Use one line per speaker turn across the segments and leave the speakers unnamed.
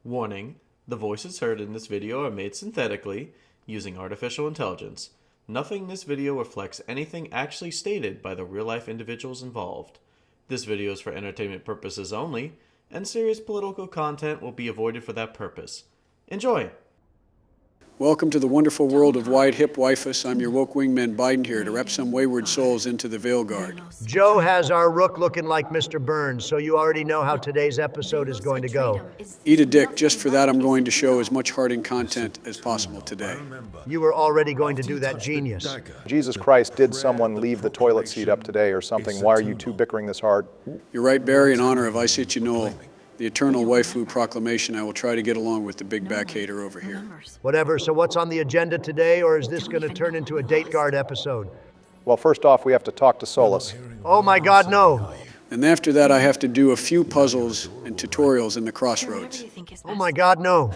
Warning, the voices heard in this video are made synthetically, using artificial intelligence. Nothing in this video reflects anything actually stated by the real-life individuals involved. This video is for entertainment purposes only, and serious political content will be avoided for that purpose. Enjoy!
Welcome to the wonderful world of wide hip waifus. I'm your woke wingman Biden here to wrap some wayward souls into the Veilguard.
Joe has our rook looking like Mr. Burns, so you already know how today's episode is going to go.
Eat a dick. Just for that, I'm going to show as much Harding content as possible today.
You were already going to do that, genius.
Jesus Christ, did someone leave the toilet seat up today or something? Why are you two bickering this hard?
You're right, Barry. In honor of Ice Noel, the eternal waifu proclamation, I will try to get along with the big back hater over here.
Whatever, so what's on the agenda today, or is this going to turn into a Veilguard episode?
Well, first off, we have to talk to Solus.
Oh my God, no!
And after that, I have to do a few puzzles and tutorials in the crossroads.
Oh my God, no!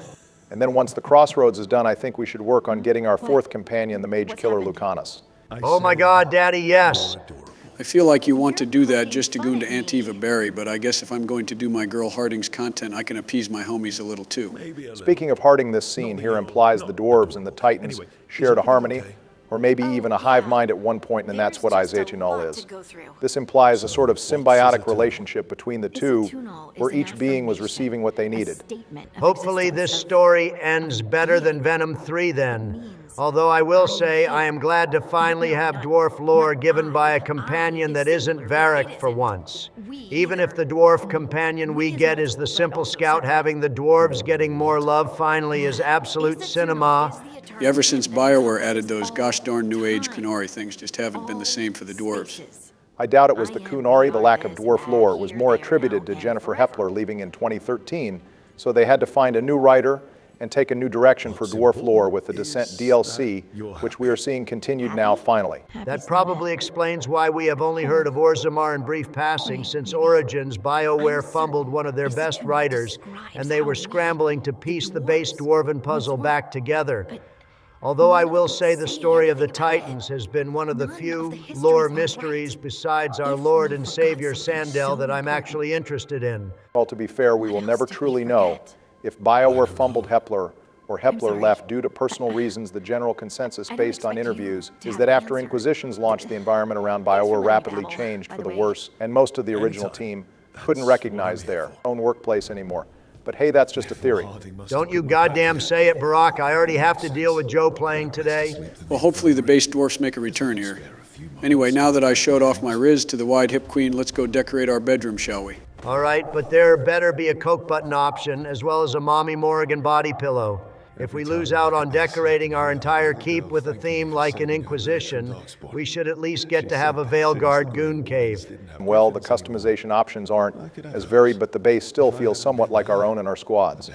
And then once the crossroads is done, I think we should work on getting our fourth companion, the mage killer Lucanis.
Oh my God, Daddy, yes!
I feel like you want to do that just to goon to Aunt Eva Barry, but I guess if I'm going to do my girl Harding's content, I can appease my homies a little too.
Speaking of Harding, this scene here implies the dwarves and the titans shared a harmony, or maybe even a hive mind at one point, and that's what Isaiah Null is. This implies a sort of symbiotic relationship between the two, where each being was receiving what they needed.
Hopefully this story ends better than Venom 3 then. Although I will say I am glad to finally have dwarf lore given by a companion that isn't Varric for once. Even if the dwarf companion we get is the simple scout, having the dwarves getting more love finally is absolute cinema.
Yeah, ever since BioWare added those gosh darn new age Kunari things just haven't been the same for the dwarves.
I doubt it was the Kunari, the lack of dwarf lore. It was more attributed to Jennifer Hepler leaving in 2013, so they had to find a new writer and take a new direction for dwarf lore with the Descent DLC, which we are seeing continued now finally.
That probably explains why we have only heard of Orzammar in brief passing, since Origins, BioWare fumbled one of their best writers, and they were scrambling to piece the base dwarven puzzle back together. Although I will say the story of the Titans has been one of the few lore mysteries besides our Lord and Savior Sandel that I'm actually interested in.
Well, to be fair, we will never truly know if BioWare fumbled Hepler or Hepler left due to personal reasons. The general consensus based on interviews is that after Inquisitions launched, the environment around BioWare rapidly changed for the worse, and most of the original team couldn't recognize their own workplace anymore. But hey, that's just a theory.
Don't you goddamn say it, Barack. I already have to deal with Joe playing today.
Well, hopefully the base dwarfs make a return here. Anyway, now that I showed off my riz to the wide hip queen, let's go decorate our bedroom, shall we?
All right, but there better be a Coke button option, as well as a Mommy Morrigan body pillow. If we lose out on decorating our entire keep with a theme like an Inquisition, we should at least get to have a Veilguard goon cave.
Well, the customization options aren't as varied, but the base still feels somewhat like our own in our squads.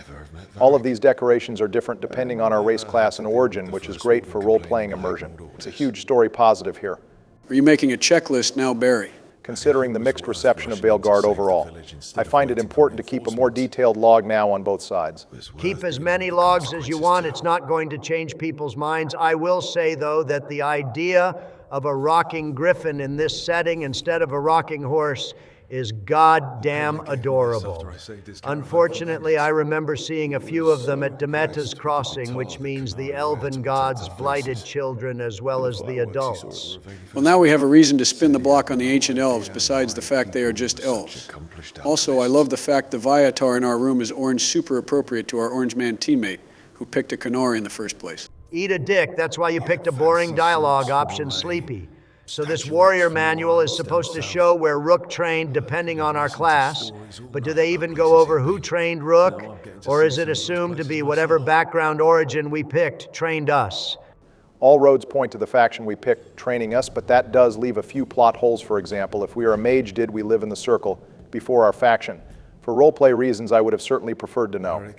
All of these decorations are different depending on our race class and origin, which is great for role-playing immersion. It's a huge story positive here.
Are you making a checklist now, Barry?
Considering the mixed reception of Veilguard overall, I find it important to keep a more detailed log now on both sides.
Keep as many logs as you want. It's not going to change people's minds. I will say, though, that the idea of a rocking griffin in this setting instead of a rocking horse is goddamn adorable. Unfortunately, I remember seeing a few of them at Demeta's Crossing, which means the elven gods' blighted children as well as the adults.
Well, now we have a reason to spin the block on the ancient elves, besides the fact they are just elves. Also, I love the fact the Viatar in our room is orange, super appropriate to our Orange Man teammate, who picked a Kunari in the first place.
Eat a dick, that's why you picked a boring dialogue option, Sleepy. So this warrior manual is supposed to show where Rook trained depending on our class, but do they even go over who trained Rook? Or is it assumed to be whatever background origin we picked trained us?
All roads point to the faction we picked training us, but that does leave a few plot holes. For example, if we are a mage, did we live in the circle before our faction? For roleplay reasons, I would have certainly preferred to know.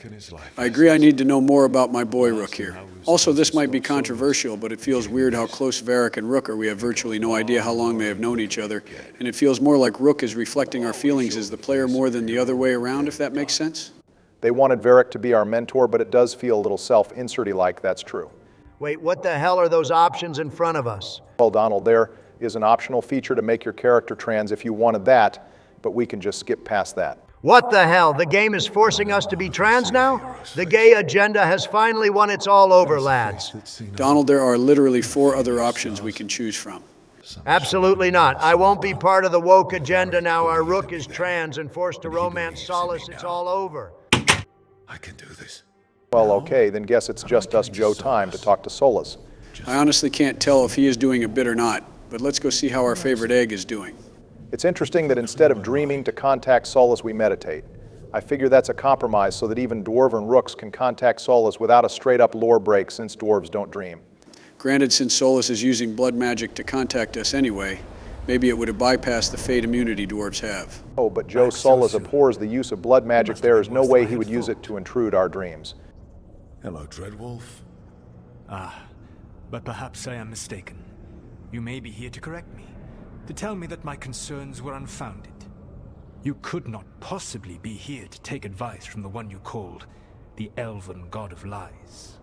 I agree, I need to know more about my boy Rook here. Also, this might be controversial, but it feels weird how close Varric and Rook are. We have virtually no idea how long they have known each other, and it feels more like Rook is reflecting our feelings as the player more than the other way around, if that makes sense.
They wanted Varric to be our mentor, but it does feel a little self-inserty like that's true.
Wait, what the hell are those options in front of us?
Well, Donald, there is an optional feature to make your character trans if you wanted that, but we can just skip past that.
What the hell? The game is forcing us to be trans now? The gay agenda has finally won its all over, lads.
Donald, there are literally 4 other options we can choose from.
Absolutely not. I won't be part of the woke agenda now. Our rook is trans and forced to romance Solace. It's all over.
I can do this.
Well, okay, then guess it's just us Joe time to talk to Solus.
I honestly can't tell if he is doing a bit or not, but let's go see how our favorite egg is doing.
It's interesting that instead of dreaming to contact Solus, we meditate. I figure that's a compromise so that even dwarven rooks can contact Solus without a straight-up lore break, since dwarves don't dream.
Granted, since Solus is using blood magic to contact us anyway, maybe it would have bypassed the fate immunity dwarves have.
Oh, but Joe Solus abhors the use of blood magic. There is no way he would use it to intrude our dreams.
Hello, Dreadwolf.
But perhaps I am mistaken. You may be here to correct me, to tell me that my concerns were unfounded. You could not possibly be here to take advice from the one you called the Elven God of Lies.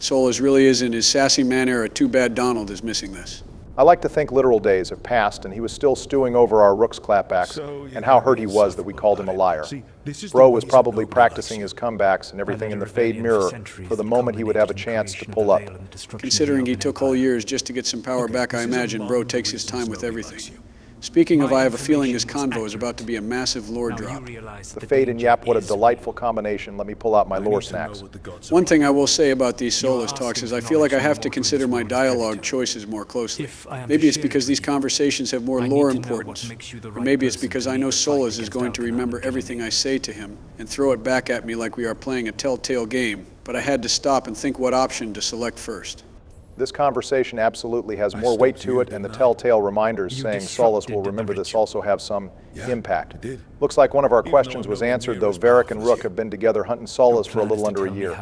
Solus really is in his sassy manner. Too bad Donald is missing this.
I like to think literal days have passed and he was still stewing over our rook's clapbacks and how hurt he was that we called him a liar. Bro was probably practicing his comebacks and everything in the Fade mirror for the moment he would have a chance to pull up.
Considering he took whole years just to get some power back, I imagine Bro takes his time with everything. Speaking of, I have a feeling this convo is about to be a massive lore drop.
The Fade and Yap, what a delightful combination. Let me pull out my lore snacks.
One thing I will say about these Solus talks is I feel like I have to consider my dialogue choices more closely. Maybe it's because these conversations have more lore importance. Or maybe it's because I know Solus is going to remember everything I say to him and throw it back at me like we are playing a telltale game. But I had to stop and think what option to select first.
This conversation absolutely has more weight to it, and the telltale reminders saying Solus will remember this also have some impact. Looks like one of our questions was answered, though Varric and Rook have been together hunting Solus for a little under a year,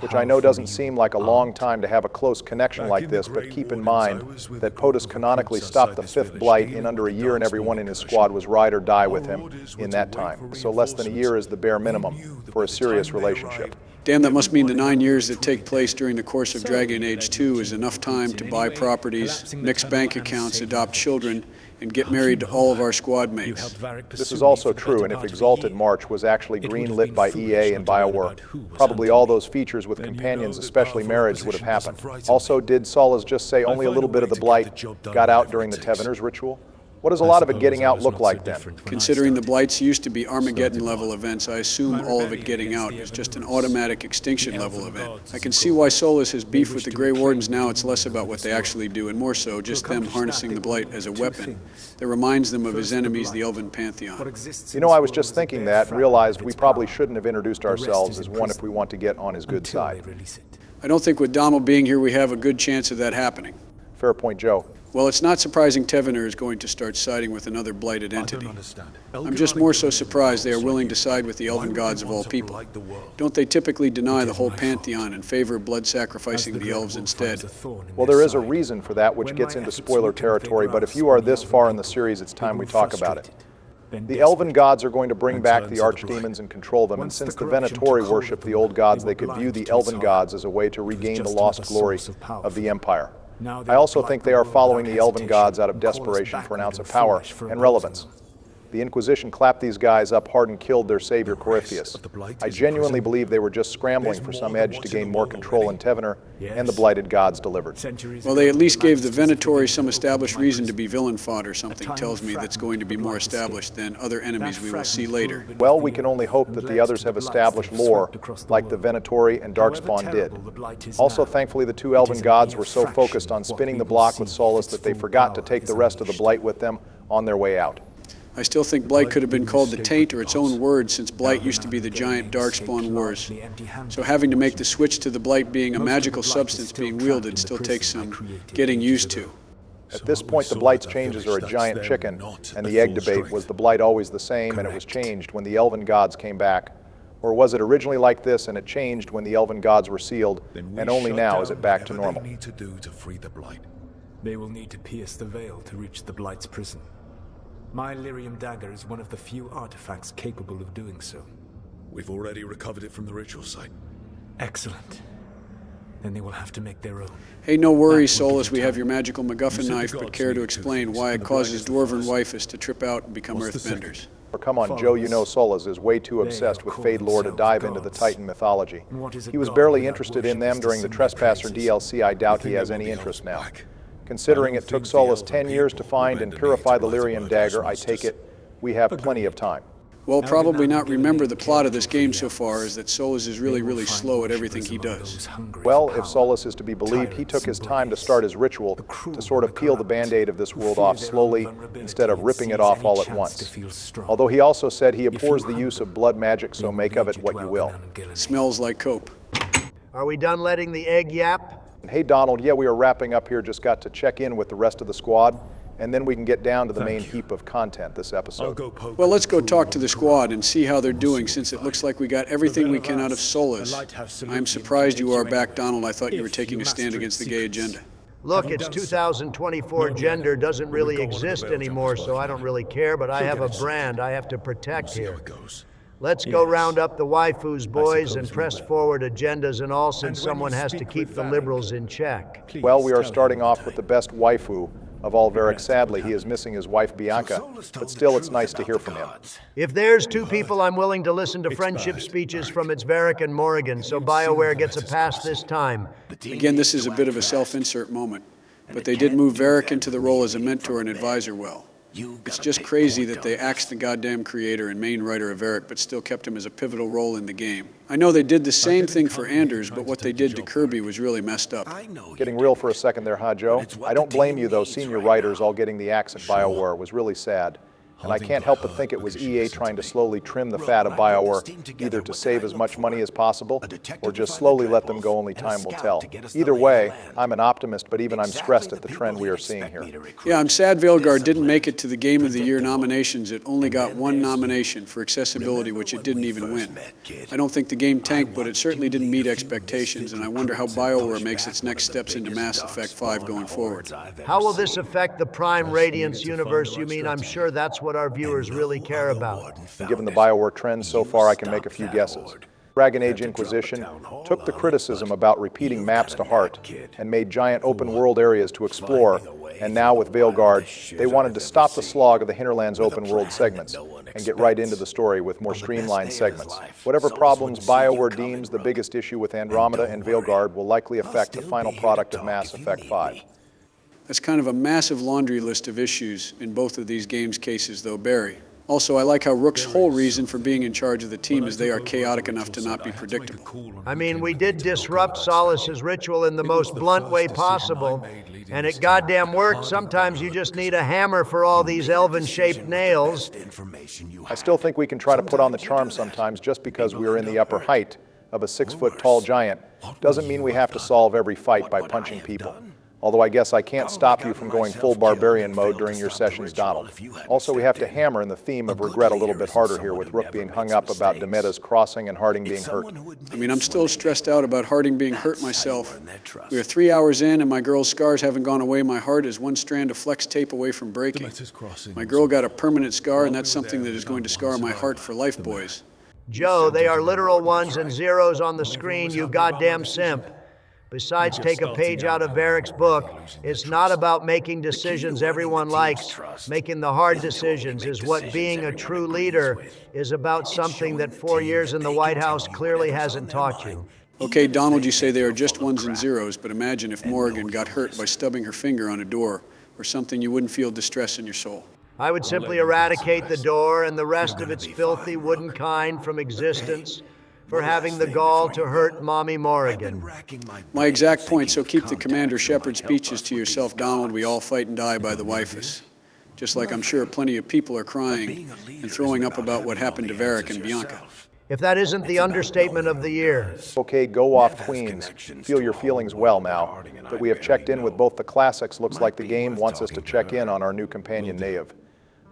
which I know doesn't seem like a long time to have a close connection like this, but keep in mind that POTUS canonically stopped the 5th Blight in under a year, and everyone in his squad was ride or die with him in that time. So less than a year is the bare minimum for a serious relationship.
Damn, that must mean the 9 years that take place during the course of Dragon Age 2 is enough time to buy properties, mix bank accounts, adopt children, and get married to all of our squad mates.
This is also true, and if Exalted March was actually green-lit by EA and BioWare, probably all those features with companions, especially marriage, would have happened. Also, did Solus just say only a little bit of the Blight got out during the Tevener's ritual? What does a lot of it getting out look like then?
Considering the Blights used to be Armageddon-level events, I assume all of it getting out is just an automatic extinction-level event. I can see why Solus has beef with the Grey Wardens now. It's less about what they actually do, and more so just them harnessing the Blight as a weapon that reminds them of his enemies, the Elven Pantheon.
You know, I was just thinking that and realized we probably shouldn't have introduced ourselves as one if we want to get on his good side.
I don't think with Donald being here we have a good chance of that happening.
Fair point, Joe.
Well, it's not surprising Tevener is going to start siding with another blighted entity. I'm just more so surprised they are willing to side with the elven gods of all people. Don't they typically deny the whole pantheon and favor blood sacrificing the elves instead?
Well, there is a reason for that, which gets into spoiler territory, but if you are this far in the series, it's time we talk about it. The elven gods are going to bring back the archdemons and control them, and since the Venatori worship the old gods, they could view the elven gods as a way to regain the lost glory of the Empire. I also think they are following the elven gods out of desperation for an ounce of power and relevance. The Inquisition clapped these guys up hard and killed their savior Corypheus. I genuinely believe they were just scrambling for some edge to gain more control in Tevener, and the blighted gods delivered.
Well, they at least gave the Venatori some established reason to be villain fodder. Something tells me that's going to be more established than other enemies we will see later.
Well, we can only hope that the others have established lore like the Venatori and Darkspawn did. Also, thankfully, the two elven gods were so focused on spinning the block with Solus that they forgot to take the rest of the Blight with them on their way out.
I still think Blight could have been called the Taint or its own word, since Blight used to be the giant Darkspawn wars. So having to make the switch to the Blight being a magical substance being wielded still takes some getting used to.
At this point, the Blight's changes are a giant chicken, and the egg debate was the Blight always the same and it was changed when the elven gods came back? Or was it originally like this and it changed when the elven gods were sealed, and only now is it back to normal?
They will need to pierce the veil to reach the Blight's prison. My lyrium dagger is one of the few artifacts capable of doing so.
We've already recovered it from the ritual site.
Excellent. Then they will have to make their own.
Hey, no worries, Solus. We have your magical MacGuffin knife, but care to explain why it causes dwarven waifus to trip out and become earthbenders?
Or come on, Joe, you know Solas is way too obsessed with Fade Lore to dive into the Titan mythology. He was barely interested in them during the Trespasser DLC. I doubt he has any interest now. Considering it took Solas 10 years to find and purify the Lyrian dagger, I take it we have plenty of time.
Well, probably not remember the plot of this game so far is that Solus is really slow at everything he does.
Well, if Solus is to be believed, he took his time to start his ritual to sort of peel the band-aid of this world off slowly instead of ripping it off all at once. Although he also said he abhors the use of blood magic, so make of it what you will.
Smells like cope.
Are we done letting the egg yap?
Hey, Donald, yeah, we are wrapping up here. Just got to check in with the rest of the squad, and then we can get down to the main heap of content this episode.
Well, let's go talk to the squad and see how they're doing, since it looks like we got everything we can out of Solus. I'm surprised you are back, Donald. I thought you were taking a stand against the gay agenda.
Look, it's 2024. Gender doesn't really exist anymore, so I don't really care, but I have a brand I have to protect here. Let's go round up the waifus, boys, and press forward agendas and all, since someone has to keep the liberals in check.
Well, we are starting off with the best waifu of all Varric. Sadly, he is missing his wife Bianca, but still it's nice to hear from him.
If there's two people, I'm willing to listen to friendship speeches from its Varric and Morrigan, so BioWare gets a pass this time.
Again, this is a bit of a self-insert moment, but they did move Varric into the role as a mentor and advisor well. It's just crazy that they axed the goddamn creator and main writer of Varric, but still kept him as a pivotal role in the game. I know they did the same thing for Anders, but what they did to Kirby was really messed up.
Getting real for a second there, huh, Joe? I don't blame you, though. Senior writers all getting the axe at BioWare was really sad. And I can't help but think it was EA trying to slowly trim the fat of BioWare, either to save as much money as possible, or just slowly let them go, only time will tell. Either way, I'm an optimist, but even I'm stressed at the trend we are seeing here.
Yeah, I'm sad Veilguard didn't make it to the Game of the Year nominations. It only got one nomination for accessibility, which it didn't even win. I don't think the game tanked, but it certainly didn't meet expectations, and I wonder how BioWare makes its next steps into Mass Effect 5 going forward.
How will this affect the Prime Radiance universe? You mean I'm sure that's what our viewers really care about.
Given the BioWare trends so far, I can make a few guesses. Dragon Age Inquisition took the criticism about repeating maps to heart and made giant open-world areas to explore, and now with Veilguard, they wanted to stop the slog of the Hinterlands open-world segments and get right into the story with more streamlined segments. Whatever problems BioWare deems the biggest issue with Andromeda and Veilguard will likely affect the final product of Mass Effect 5.
That's kind of a massive laundry list of issues in both of these games' cases, though, Barry. Also, I like how Rook's whole reason for being in charge of the team is they are chaotic enough to not be predictable.
I mean, we did disrupt Solus's ritual in the most blunt way possible, and it goddamn worked. Sometimes you just need a hammer for all these elven-shaped nails.
I still think we can try to put on the charm sometimes. Just because we are in the upper height of a 6-foot-tall giant doesn't mean we have to solve every fight by punching people. Although I guess I can't stop you from going full barbarian mode during your sessions, Donald. Also, we have to hammer in the theme of regret a little bit harder here, with Rook being hung up about Demeda's crossing and Harding being hurt.
I mean, I'm still stressed out about Harding being hurt myself. We are 3 hours in and my girl's scars haven't gone away. My heart is one strand of flex tape away from breaking. My girl got a permanent scar, and that's something that is going to scar my heart for life, boys.
Joe, they are literal ones and zeros on the screen, you goddamn simp. Besides, take a page out of Varric's book. It's not about making decisions everyone likes. Making the hard decisions is what being a true leader is about, something that 4 years in the White House clearly hasn't taught you.
Okay, Donald, you say they are just ones and zeros, but imagine if Morrigan got hurt by stubbing her finger on a door or something. You wouldn't feel distress in your soul.
I would simply eradicate the door and the rest of its filthy wooden kind from existence for having the gall to hurt Mommy Morrigan.
My exact point, so keep the Commander Shepard speeches to yourself, Donald. We all fight and die by the waifus. Just like I'm sure plenty of people are crying and throwing up about what happened to Varric and Bianca.
If that isn't the understatement of the year.
Okay, go off, Queens. Feel your feelings well now. That we have checked in with both the classics, looks like the game wants us to check in on our new companion, Nave.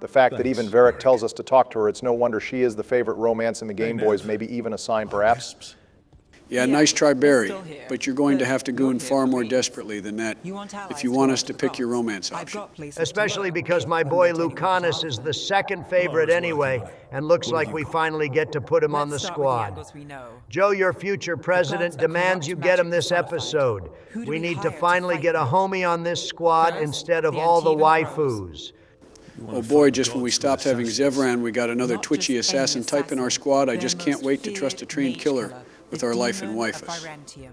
The fact that even Varric tells us to talk to her, it's no wonder she is the favorite romance in the Game Boys, maybe even a sign, perhaps.
Yeah, nice try, Barry, but you're going to have to goon far more desperately than that if you want us to pick your romance option.
Especially because my boy Lucanis is the second favorite anyway, and looks like we finally get to put him on the squad. Joe, your future president, demands you get him this episode. We need to finally get a homie on this squad instead of all the waifus.
Oh boy, just when we stopped having Zevran, we got another twitchy assassin type in our squad. I just can't wait to trust a trained killer with our life in waifus.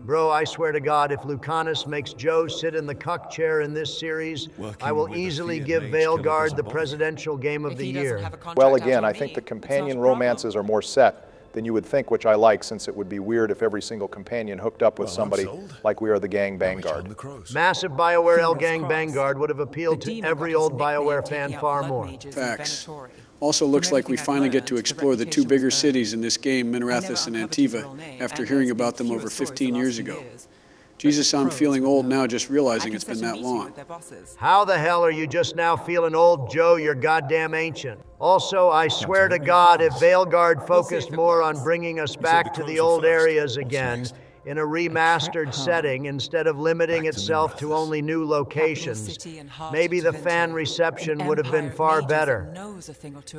Bro, I swear to God, if Lucanis makes Joe sit in the cuck chair in this series, I will easily give Veilguard the presidential game of the year.
Well, again, I think the companion romances are more set than you would think, which I like, since it would be weird if every single companion hooked up with somebody like we are the gang Vanguard.
Massive BioWare L gang Vanguard would have appealed to every old BioWare fan far more.
Facts. Also looks like we finally get to explore the two bigger cities in this game, Minerathus and Antiva, after hearing about them over 15 years ago. Jesus, I'm feeling old now just realizing it's been that long.
How the hell are you just now feeling old, Joe? You're goddamn ancient. Also, I swear to God, if Veilguard focused more on bringing us back to the old areas again, in a remastered setting instead of limiting itself to only new locations, maybe the fan reception would have been far better.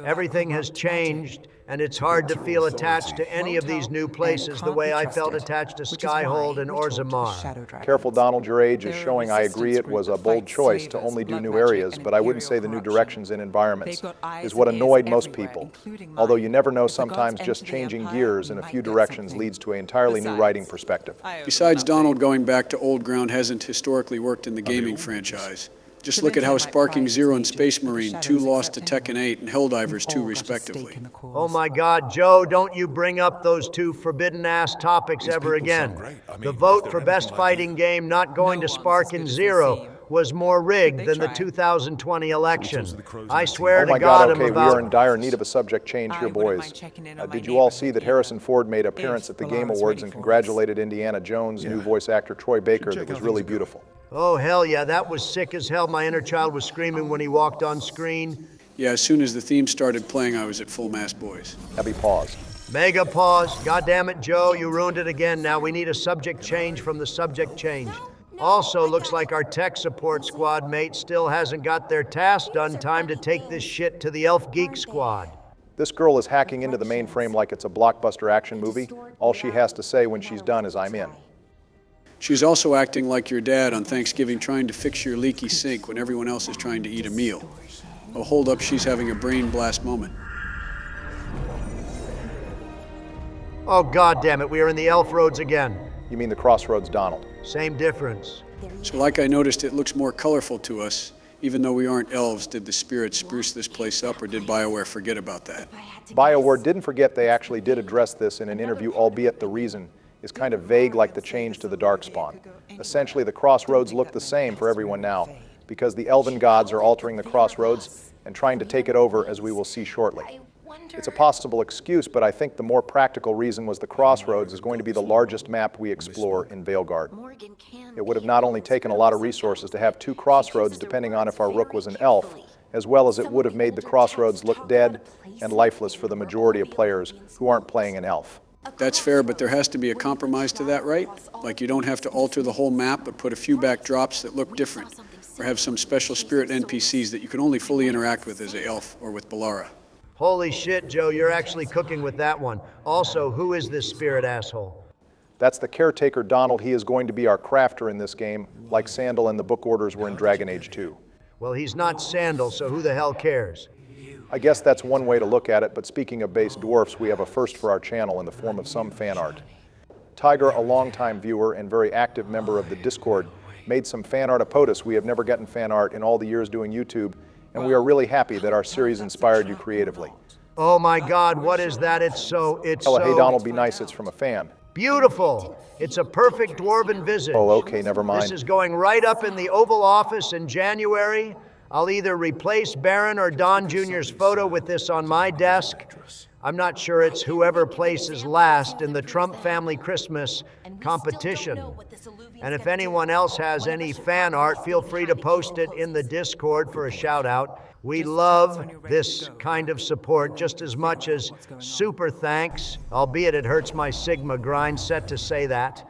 Everything has changed, and it's hard to feel attached to any of these new places the way I felt attached to Skyhold and Orzammar.
Careful, Donald, your age is showing I agree it was a bold choice to only do new areas, but I wouldn't say the new directions and environments is what annoyed most people. Although you never know, sometimes just changing gears in a few directions leads to an entirely new writing perspective.
Besides, Donald, going back to old ground hasn't historically worked in the gaming franchise. Just look at how Sparking Zero and Space Marine 2 lost to Tekken 8 and Helldivers 2 respectively.
Oh my God, Joe, don't you bring up those two forbidden-ass topics ever again. The vote for best fighting game not going to Sparking Zero was more rigged than the 2020 election. I swear to God,
okay, we are in dire need of a subject change here, boys. Did you all see that Harrison Ford made an appearance at the Game Awards and congratulated Indiana Jones' new voice actor Troy Baker? That was really beautiful.
Oh, hell yeah, that was sick as hell. My inner child was screaming when he walked on screen.
Yeah, as soon as the theme started playing, I was at full mast, boys.
Happy pause.
Mega pause. God damn it, Joe, you ruined it again. Now we need a subject change from the subject change. Also, looks like our tech support squad mate still hasn't got their task done. Time to take this shit to the Elf Geek squad.
This girl is hacking into the mainframe like it's a blockbuster action movie. All she has to say when she's done is, "I'm in."
She's also acting like your dad on Thanksgiving, trying to fix your leaky sink when everyone else is trying to eat a meal. Oh, hold up, she's having a brain blast moment.
Oh, God damn it, we are in the Elf Roads again.
You mean the crossroads, Donald?
Same difference.
So like I noticed, it looks more colorful to us. Even though we aren't elves, did the spirits spruce this place up, or did BioWare forget about that?
BioWare didn't forget. They actually did address this in an interview, albeit the reason is kind of vague, like the change to the Darkspawn. Essentially, the crossroads look the same for everyone now, because the elven gods are altering the crossroads and trying to take it over, as we will see shortly. It's a possible excuse, but I think the more practical reason was the crossroads is going to be the largest map we explore in Veilguard. It would have not only taken a lot of resources to have two crossroads, depending on if our rook was an elf, as well as it would have made the crossroads look dead and lifeless for the majority of players who aren't playing an elf.
That's fair, but there has to be a compromise to that, right? Like you don't have to alter the whole map, but put a few backdrops that look different, or have some special spirit NPCs that you can only fully interact with as an elf or with Balara.
Holy shit, Joe, you're actually cooking with that one. Also, who is this spirit asshole?
That's the caretaker, Donald. He is going to be our crafter in this game, like Sandal and the book orders were in Dragon Age 2.
Well, he's not Sandal, so who the hell cares?
I guess that's one way to look at it, but speaking of base dwarfs, we have a first for our channel in the form of some fan art. Tiger, a longtime viewer and very active member of the Discord, made some fan art of POTUS. We have never gotten fan art in all the years doing YouTube, and we are really happy that our series inspired you creatively.
Oh my God, what is that? It's so...
Hey Donald, be nice, it's from a fan.
Beautiful. It's a perfect dwarven visage.
Oh, okay, never mind.
This is going right up in the Oval Office in January. I'll either replace Baron or Don Jr.'s photo with this on my desk. I'm not sure it's whoever places last in the Trump family Christmas competition. And if anyone else has any fan art, feel free to post it in the Discord for a shout out. We love this kind of support just as much as super thanks, albeit it hurts my Sigma grind set to say that.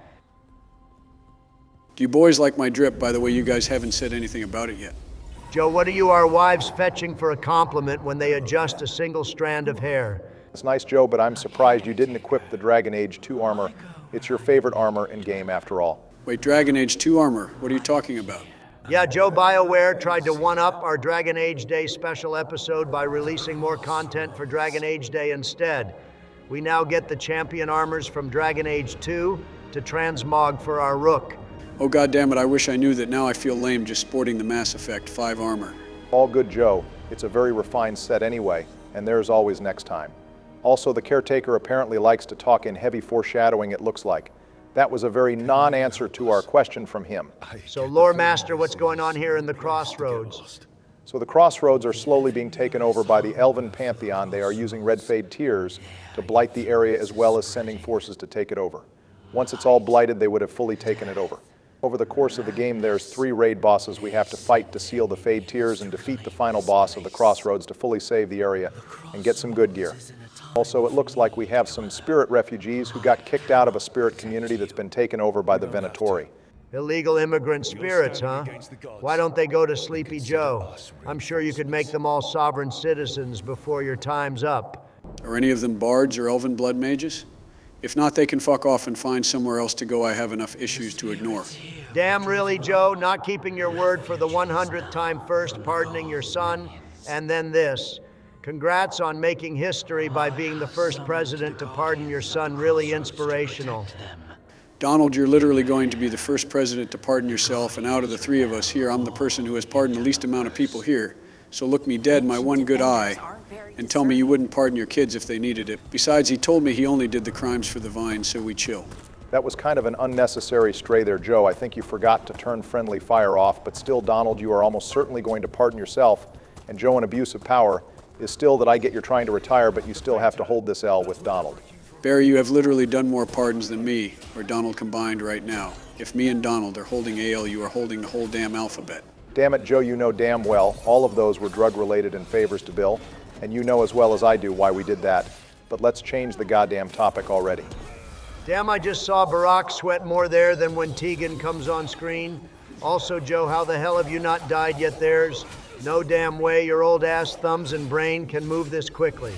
Do you boys like my drip? By the way, you guys haven't said anything about it yet.
Joe, what are you our wives fetching for a compliment when they adjust a single strand of hair?
It's nice, Joe, but I'm surprised you didn't equip the Dragon Age 2 armor. It's your favorite armor in game, after all.
Wait, Dragon Age 2 armor? What are you talking about?
Yeah, Joe BioWare tried to one-up our Dragon Age Day special episode by releasing more content for Dragon Age Day instead. We now get the champion armors from Dragon Age 2 to transmog for our Rook.
Oh goddammit, I wish I knew that now I feel lame just sporting the Mass Effect 5 armor.
All good, Joe. It's a very refined set anyway, and there's always next time. Also, the caretaker apparently likes to talk in heavy foreshadowing, it looks like. That was a very non-answer to our question from him.
So, Lore Master, what's going on here in the Crossroads?
So the Crossroads are slowly being taken over by the Elven Pantheon. They are using Red Fade Tears to blight the area as well as sending forces to take it over. Once it's all blighted, they would have fully taken it over. Over the course of the game, there's 3 raid bosses we have to fight to seal the Fade Tears and defeat the final boss of the Crossroads to fully save the area and get some good gear. Also, it looks like we have some spirit refugees who got kicked out of a spirit community that's been taken over by the Venatori.
Illegal immigrant spirits, huh? Why don't they go to Sleepy Joe? I'm sure you could make them all sovereign citizens before your time's up.
Are any of them bards or elven blood mages? If not, they can fuck off and find somewhere else to go. I have enough issues to ignore.
Damn really, Joe? Not keeping your word for the 100th time first, pardoning your son, and then this. Congrats on making history by being the first president to pardon your son. Really inspirational.
Donald, you're literally going to be the first president to pardon yourself, and out of the 3 of us here, I'm the person who has pardoned the least amount of people here. So look me dead, my one good eye, and tell me you wouldn't pardon your kids if they needed it. Besides, he told me he only did the crimes for the vine, so we chill.
That was kind of an unnecessary stray there, Joe. I think you forgot to turn friendly fire off, but still, Donald, you are almost certainly going to pardon yourself, and Joe, an abuse of power is still that I get you're trying to retire, but you still have to hold this L with Donald.
Barry, you have literally done more pardons than me or Donald combined right now. If me and Donald are holding AL, you are holding the whole damn alphabet.
Damn it, Joe, you know damn well all of those were drug-related and favors to Bill, and you know as well as I do why we did that. But let's change the goddamn topic already.
Damn, I just saw Barack sweat more there than when Tegan comes on screen. Also, Joe, how the hell have you not died yet? There's no damn way your old ass thumbs and brain can move this quickly.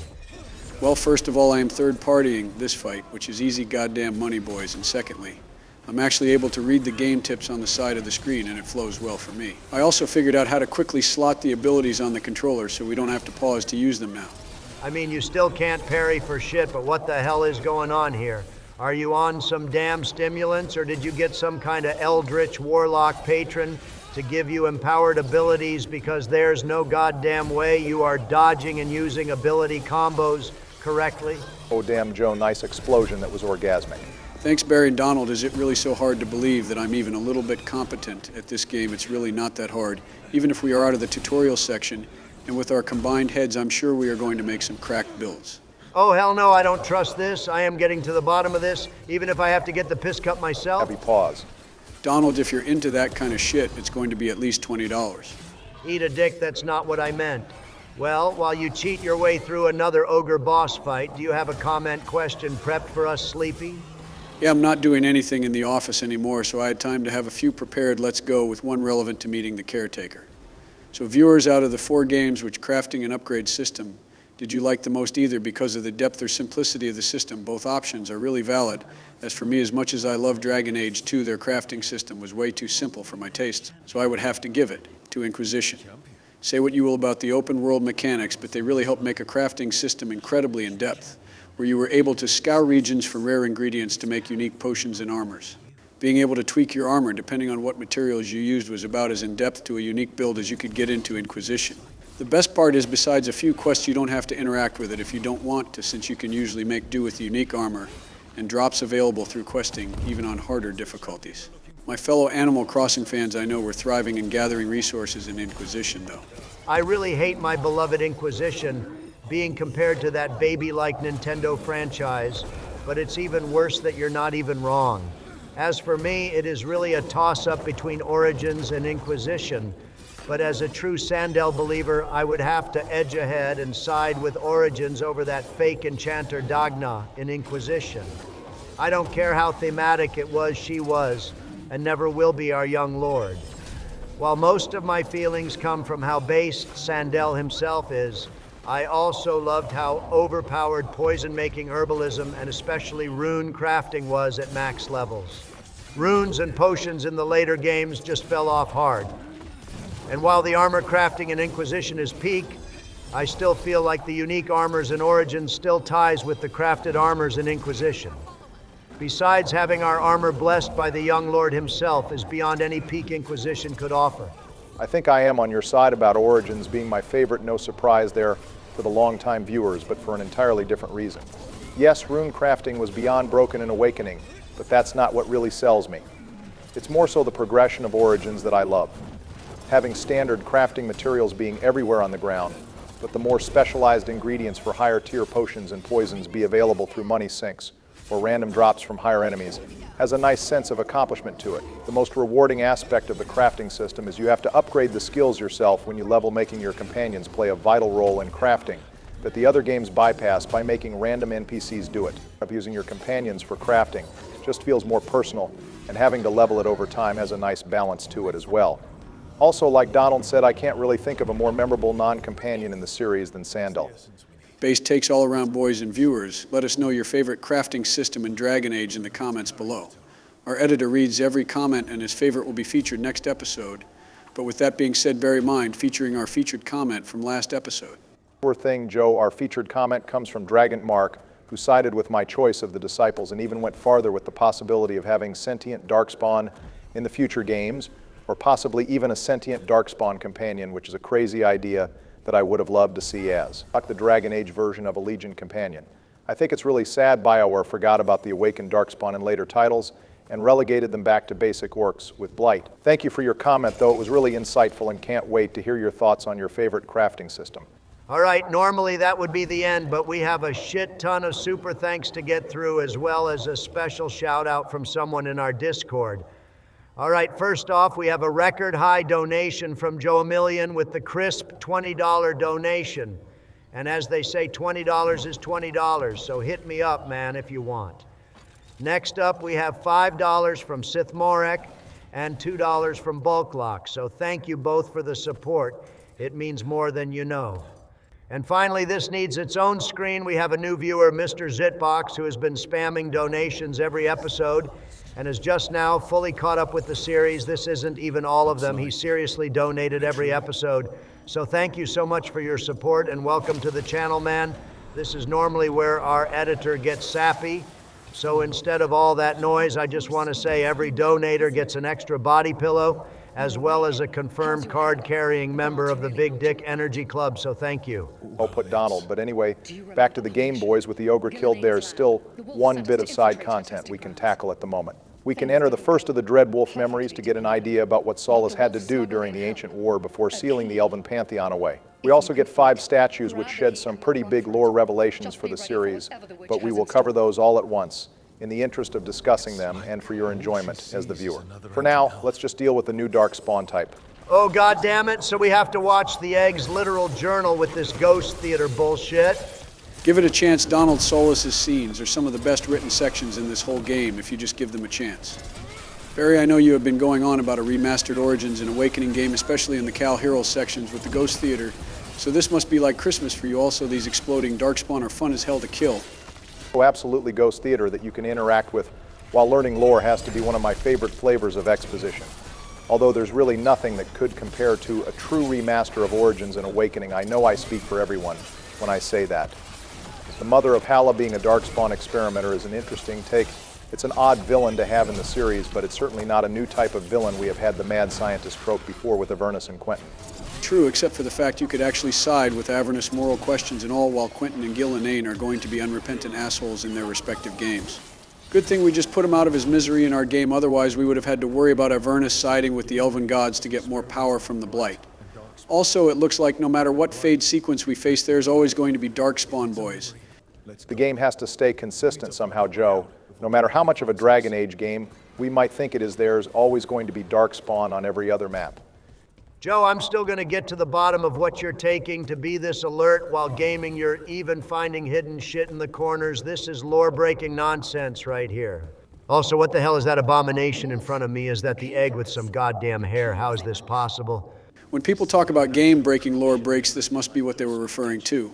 Well, first of all, I am third-partying this fight, which is easy goddamn money, boys. And secondly, I'm actually able to read the game tips on the side of the screen, and it flows well for me. I also figured out how to quickly slot the abilities on the controller so we don't have to pause to use them now.
I mean, you still can't parry for shit, but what the hell is going on here? Are you on some damn stimulants, or did you get some kind of eldritch warlock patron to give you empowered abilities, because there's no goddamn way you are dodging and using ability combos correctly?
Oh damn, Joe, nice explosion that was orgasmic.
Thanks, Barry and Donald. Is it really so hard to believe that I'm even a little bit competent at this game? It's really not that hard. Even if we are out of the tutorial section, and with our combined heads, I'm sure we are going to make some cracked builds.
Oh, hell no, I don't trust this. I am getting to the bottom of this, even if I have to get the piss cup myself.
Heavy pause.
Donald, if you're into that kind of shit, it's going to be at least $20.
Eat a dick, that's not what I meant. Well, while you cheat your way through another ogre boss fight, do you have a comment question prepped for us, Sleepy?
Yeah, I'm not doing anything in the office anymore, so I had time to have a few prepared let's go with one relevant to meeting the caretaker. So viewers, out of the 4 games which crafting an upgrade system, did you like the most either because of the depth or simplicity of the system? Both options are really valid. As for me, as much as I love Dragon Age 2, their crafting system was way too simple for my tastes, so I would have to give it to Inquisition. Say what you will about the open world mechanics, but they really helped make a crafting system incredibly in depth, where you were able to scour regions for rare ingredients to make unique potions and armors. Being able to tweak your armor depending on what materials you used was about as in depth to a unique build as you could get into Inquisition. The best part is, besides a few quests, you don't have to interact with it if you don't want to, since you can usually make do with unique armor and drops available through questing, even on harder difficulties. My fellow Animal Crossing fans I know were thriving in gathering resources in Inquisition, though.
I really hate my beloved Inquisition being compared to that baby-like Nintendo franchise, but it's even worse that you're not even wrong. As for me, it is really a toss-up between Origins and Inquisition, but as a true Sandel believer, I would have to edge ahead and side with Origins over that fake enchanter Dagna in Inquisition. I don't care how thematic it was, she was, and never will be our young lord. While most of my feelings come from how based Sandel himself is, I also loved how overpowered poison-making herbalism and especially rune crafting was at max levels. Runes and potions in the later games just fell off hard. And while the armor crafting in Inquisition is peak, I still feel like the unique armors in Origins still ties with the crafted armors in Inquisition. Besides, having our armor blessed by the young Lord himself is beyond any peak Inquisition could offer.
I think I am on your side about Origins being my favorite, no surprise there for the longtime viewers, but for an entirely different reason. Yes, rune crafting was beyond broken in Awakening, but that's not what really sells me. It's more so the progression of Origins that I love. Having standard crafting materials being everywhere on the ground, but the more specialized ingredients for higher tier potions and poisons be available through money sinks or random drops from higher enemies, has a nice sense of accomplishment to it. The most rewarding aspect of the crafting system is you have to upgrade the skills yourself when you level, making your companions play a vital role in crafting that the other games bypass by making random NPCs do it. Using your companions for crafting just feels more personal, and having to level it over time has a nice balance to it as well. Also, like Donald said, I can't really think of a more memorable non-companion in the series than Sandal.
Base takes all around, boys and viewers. Let us know your favorite crafting system in Dragon Age in the comments below. Our editor reads every comment, and his favorite will be featured next episode. But with that being said, bear in mind, featuring our featured comment from last episode.
Poor thing, Joe, our featured comment comes from Dragon Mark, who sided with my choice of the Disciples and even went farther with the possibility of having sentient Darkspawn in the future games, or possibly even a sentient Darkspawn companion, which is a crazy idea that I would have loved to see as, like the Dragon Age version of a Legion companion. I think it's really sad BioWare forgot about the awakened Darkspawn in later titles and relegated them back to basic orcs with Blight. Thank you for your comment, though. It was really insightful, and can't wait to hear your thoughts on your favorite crafting system.
All right, normally that would be the end, but we have a shit ton of super thanks to get through, as well as a special shout out from someone in our Discord. All right, first off, we have a record high donation from Joe Emilian with the crisp $20 donation. And as they say, $20 is $20, so hit me up, man, if you want. Next up, we have $5 from Sith Morek and $2 from Bulklock. So thank you both for the support. It means more than you know. And finally, this needs its own screen. We have a new viewer, Mr. Zitbox, who has been spamming donations every episode and is just now fully caught up with the series. This isn't even all of them. He seriously donated every episode. So thank you so much for your support, and welcome to the channel, man. This is normally where our editor gets sappy. So instead of all that noise, I just want to say every donator gets an extra body pillow, as well as a confirmed card-carrying member of the Big Dick Energy Club, so thank you.
I'll put Donald, but anyway, back to the Game Boys. With the ogre killed, there's still one bit of side content we can tackle at the moment. We can enter the first of the Dreadwolf memories to get an idea about what Solas had to do during the Ancient War before sealing the Elven Pantheon away. We also get 5 statues which shed some pretty big lore revelations for the series, but we will cover those all at once in the interest of discussing them and for your enjoyment as the viewer. For now, let's just deal with the new Darkspawn type.
Oh, God damn it, so we have to watch the Egg's literal journal with this ghost theater bullshit.
Give it a chance. Donald Solas' scenes are some of the best written sections in this whole game if you just give them a chance. Barry, I know you have been going on about a remastered Origins and Awakening game, especially in the Cal Hero sections with the Ghost Theater, so this must be like Christmas for you. Also, these exploding Darkspawn are fun as hell to kill.
Oh, absolutely, Ghost Theater that you can interact with while learning lore has to be one of my favorite flavors of exposition. Although there's really nothing that could compare to a true remaster of Origins and Awakening. I know I speak for everyone when I say that. The mother of Hala being a Darkspawn experimenter is an interesting take. It's an odd villain to have in the series, but it's certainly not a new type of villain. We have had the mad scientist trope before with Avernus and Quentin.
True, except for the fact you could actually side with Avernus moral questions and all, while Quentin and Gillenane are going to be unrepentant assholes in their respective games. Good thing we just put him out of his misery in our game, otherwise we would have had to worry about Avernus siding with the Elven gods to get more power from the Blight. Also, it looks like no matter what Fade sequence we face, there's always going to be Darkspawn boys.
The game has to stay consistent somehow, Joe. No matter how much of a Dragon Age game we might think it is, there's always going to be Darkspawn on every other map.
Joe, I'm still going to get to the bottom of what you're taking to be this alert while gaming. You're even finding hidden shit in the corners. This is lore-breaking nonsense right here. Also, what the hell is that abomination in front of me? Is that the Egg with some goddamn hair? How is this possible?
When people talk about game-breaking lore breaks, this must be what they were referring to.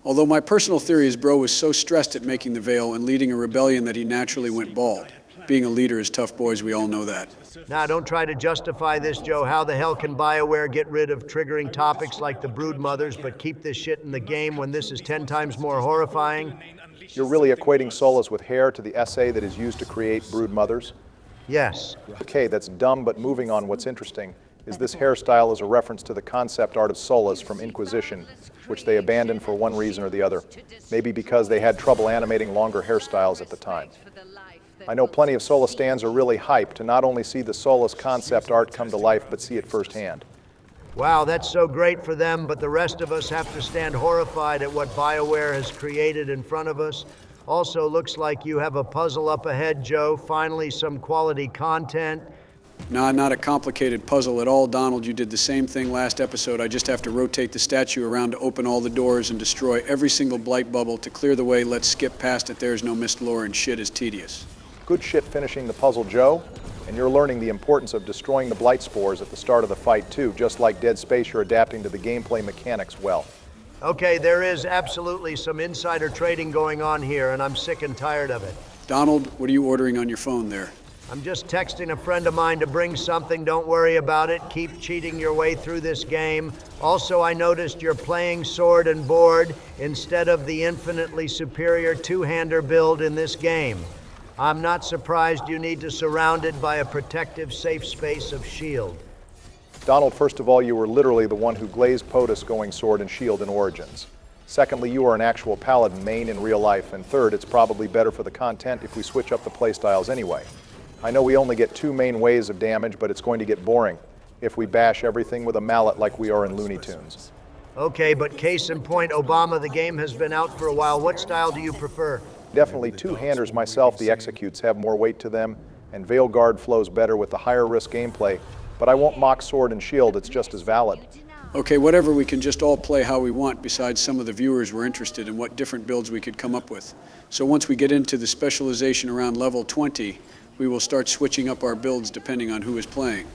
Although my personal theory is Bro was so stressed at making the Veil and leading a rebellion that he naturally went bald. Being a leader is tough, boys, we all know that.
Now, don't try to justify this, Joe. How the hell can BioWare get rid of triggering topics like the brood mothers, but keep this shit in the game when this is 10 times more horrifying?
You're really equating Solas with hair to the essay that is used to create brood mothers?
Yes.
Okay, that's dumb, but moving on, what's interesting is this hairstyle is a reference to the concept art of Solas from Inquisition, which they abandoned for one reason or the other. Maybe because they had trouble animating longer hairstyles at the time. I know plenty of Solas stands are really hyped to not only see the Solas concept art come to life, but see it firsthand.
Wow, that's so great for them, but the rest of us have to stand horrified at what BioWare has created in front of us. Also, looks like you have a puzzle up ahead, Joe. Finally, some quality content.
Nah, not a complicated puzzle at all, Donald. You did the same thing last episode. I just have to rotate the statue around to open all the doors and destroy every single blight bubble to clear the way. Let's skip past it. There's no mist lore and shit is tedious.
Good shit finishing the puzzle, Joe. And you're learning the importance of destroying the blight spores at the start of the fight, too. Just like Dead Space, you're adapting to the gameplay mechanics well.
Okay, there is absolutely some insider trading going on here, and I'm sick and tired of it.
Donald, what are you ordering on your phone there?
I'm just texting a friend of mine to bring something. Don't worry about it. Keep cheating your way through this game. Also, I noticed you're playing sword and board instead of the infinitely superior two-hander build in this game. I'm not surprised you need to surround it by a protective safe space of shield.
Donald, first of all, you were literally the one who glazed POTUS going sword and shield in Origins. Secondly, you are an actual paladin main in real life. And third, it's probably better for the content if we switch up the playstyles anyway. I know we only get 2 main ways of damage, but it's going to get boring if we bash everything with a mallet like we are in Looney Tunes.
Okay, but case in point, Obama, the game has been out for a while. What style do you prefer?
Definitely two-handers myself. The executes have more weight to them, and Veilguard flows better with the higher risk gameplay. But I won't mock sword and shield, it's just as valid.
Okay, whatever, we can just all play how we want. Besides, some of the viewers were interested in what different builds we could come up with. So once we get into the specialization around level 20, we will start switching up our builds depending on who is playing.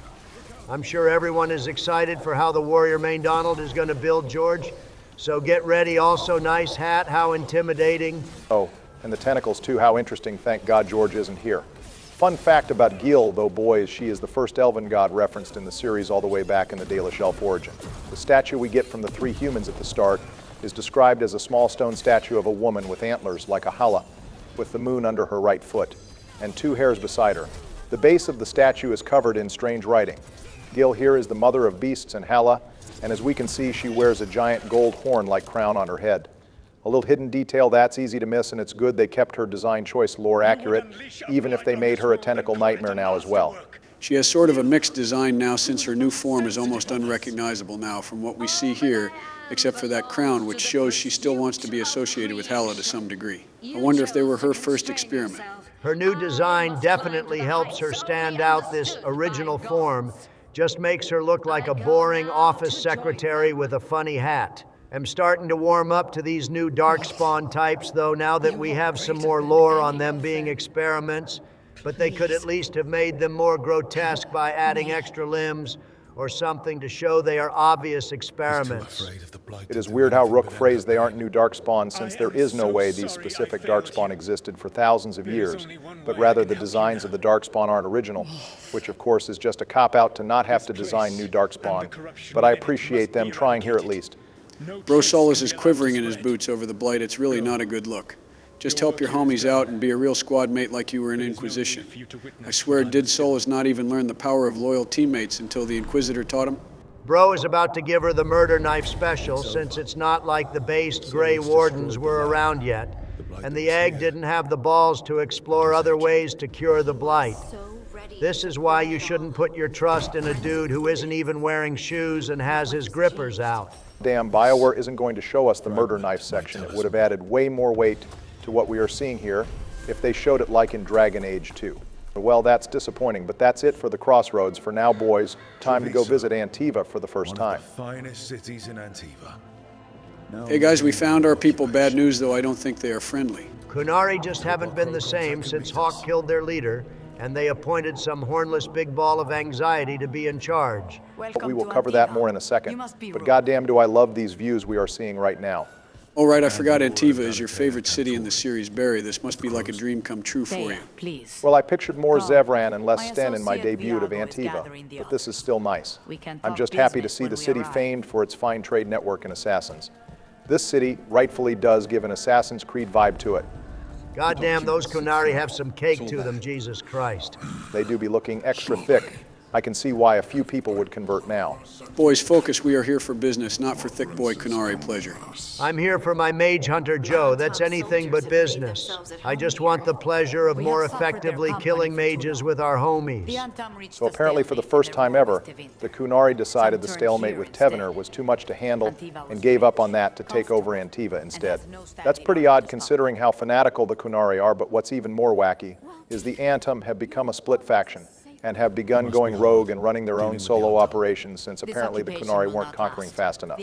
I'm sure everyone is excited for how the Warrior main Donald is going to build, George. So get ready. Also, nice hat. How intimidating.
Oh, and the tentacles too. How interesting. Thank God George isn't here. Fun fact about Gil, though, boys, she is the first elven god referenced in the series all the way back in the Dalish Elf origin. The statue we get from the 3 humans at the start is described as a small stone statue of a woman with antlers like a Hala, with the moon under her right foot, and 2 hairs beside her. The base of the statue is covered in strange writing. Gil here is the mother of beasts and Hala, and as we can see, she wears a giant gold horn-like crown on her head. A little hidden detail that's easy to miss, and it's good they kept her design choice lore accurate, even if they made her a tentacle nightmare now as well.
She has sort of a mixed design now since her new form is almost unrecognizable now from what we see here, except for that crown, which shows she still wants to be associated with Hala to some degree. I wonder if they were her first experiment.
Her new design definitely helps her stand out. This original form just makes her look like a boring office secretary with a funny hat. I'm starting to warm up to these new Darkspawn types, though, now that we have some more lore on them being experiments. But they could at least have made them more grotesque by adding extra limbs or something to show they are obvious experiments.
It is weird how Rook phrased they aren't new Darkspawn, since there is no way these specific Darkspawn existed for thousands of years, but rather the designs of the Darkspawn aren't original, which of course is just a cop-out to not have to design new Darkspawn, but I appreciate them trying here at least.
Bro Solas is quivering in his boots over the blight. It's really not a good look. Just help your homies out and be a real squad mate like you were in Inquisition. I swear, did Solas not even learn the power of loyal teammates until the Inquisitor taught him?
Bro is about to give her the murder knife special, since it's not like the based Grey Wardens were around yet, and the egg didn't have the balls to explore other ways to cure the blight. This is why you shouldn't put your trust in a dude who isn't even wearing shoes and has his grippers out.
Damn, BioWare isn't going to show us the murder knife section. It would have added way more weight to what we are seeing here if they showed it like in Dragon Age 2. Well, that's disappointing, but that's it for the Crossroads. For now, boys, time to go visit Antiva for the first time.
One of the finest cities in Antiva.
Hey guys, we found our people. Bad news, though, I don't think they are friendly.
Kunari just haven't been the same since Hawk killed their leader, and they appointed some hornless big ball of anxiety to be in charge.
But we will cover that more in a second. But goddamn do I love these views we are seeing right now.
Oh, right, I forgot Antiva is your favorite city in the series, Barry. This must be like a dream come true for you.
Please.
Well, I pictured more Zevran and less Sten in my debut of Antiva, but this is still nice. I'm just happy to see the city famed for its fine trade network and assassins. This city rightfully does give an Assassin's Creed vibe to it.
Goddamn, those Kunari have some cake to them, Jesus Christ.
They do be looking extra thick. I can see why a few people would convert now.
Boys, focus. We are here for business, not for thick boy Kunari pleasure.
I'm here for my mage hunter Joe. That's anything but business. I just want the pleasure of more effectively killing mages with our homies.
So apparently for the first time ever, the Kunari decided the stalemate with Tevener was too much to handle and gave up on that to take over Antiva instead. That's pretty odd considering how fanatical the Kunari are, but what's even more wacky is the Antum have become a split faction and have begun going rogue and running their own solo operations since apparently the Kunari weren't conquering fast enough.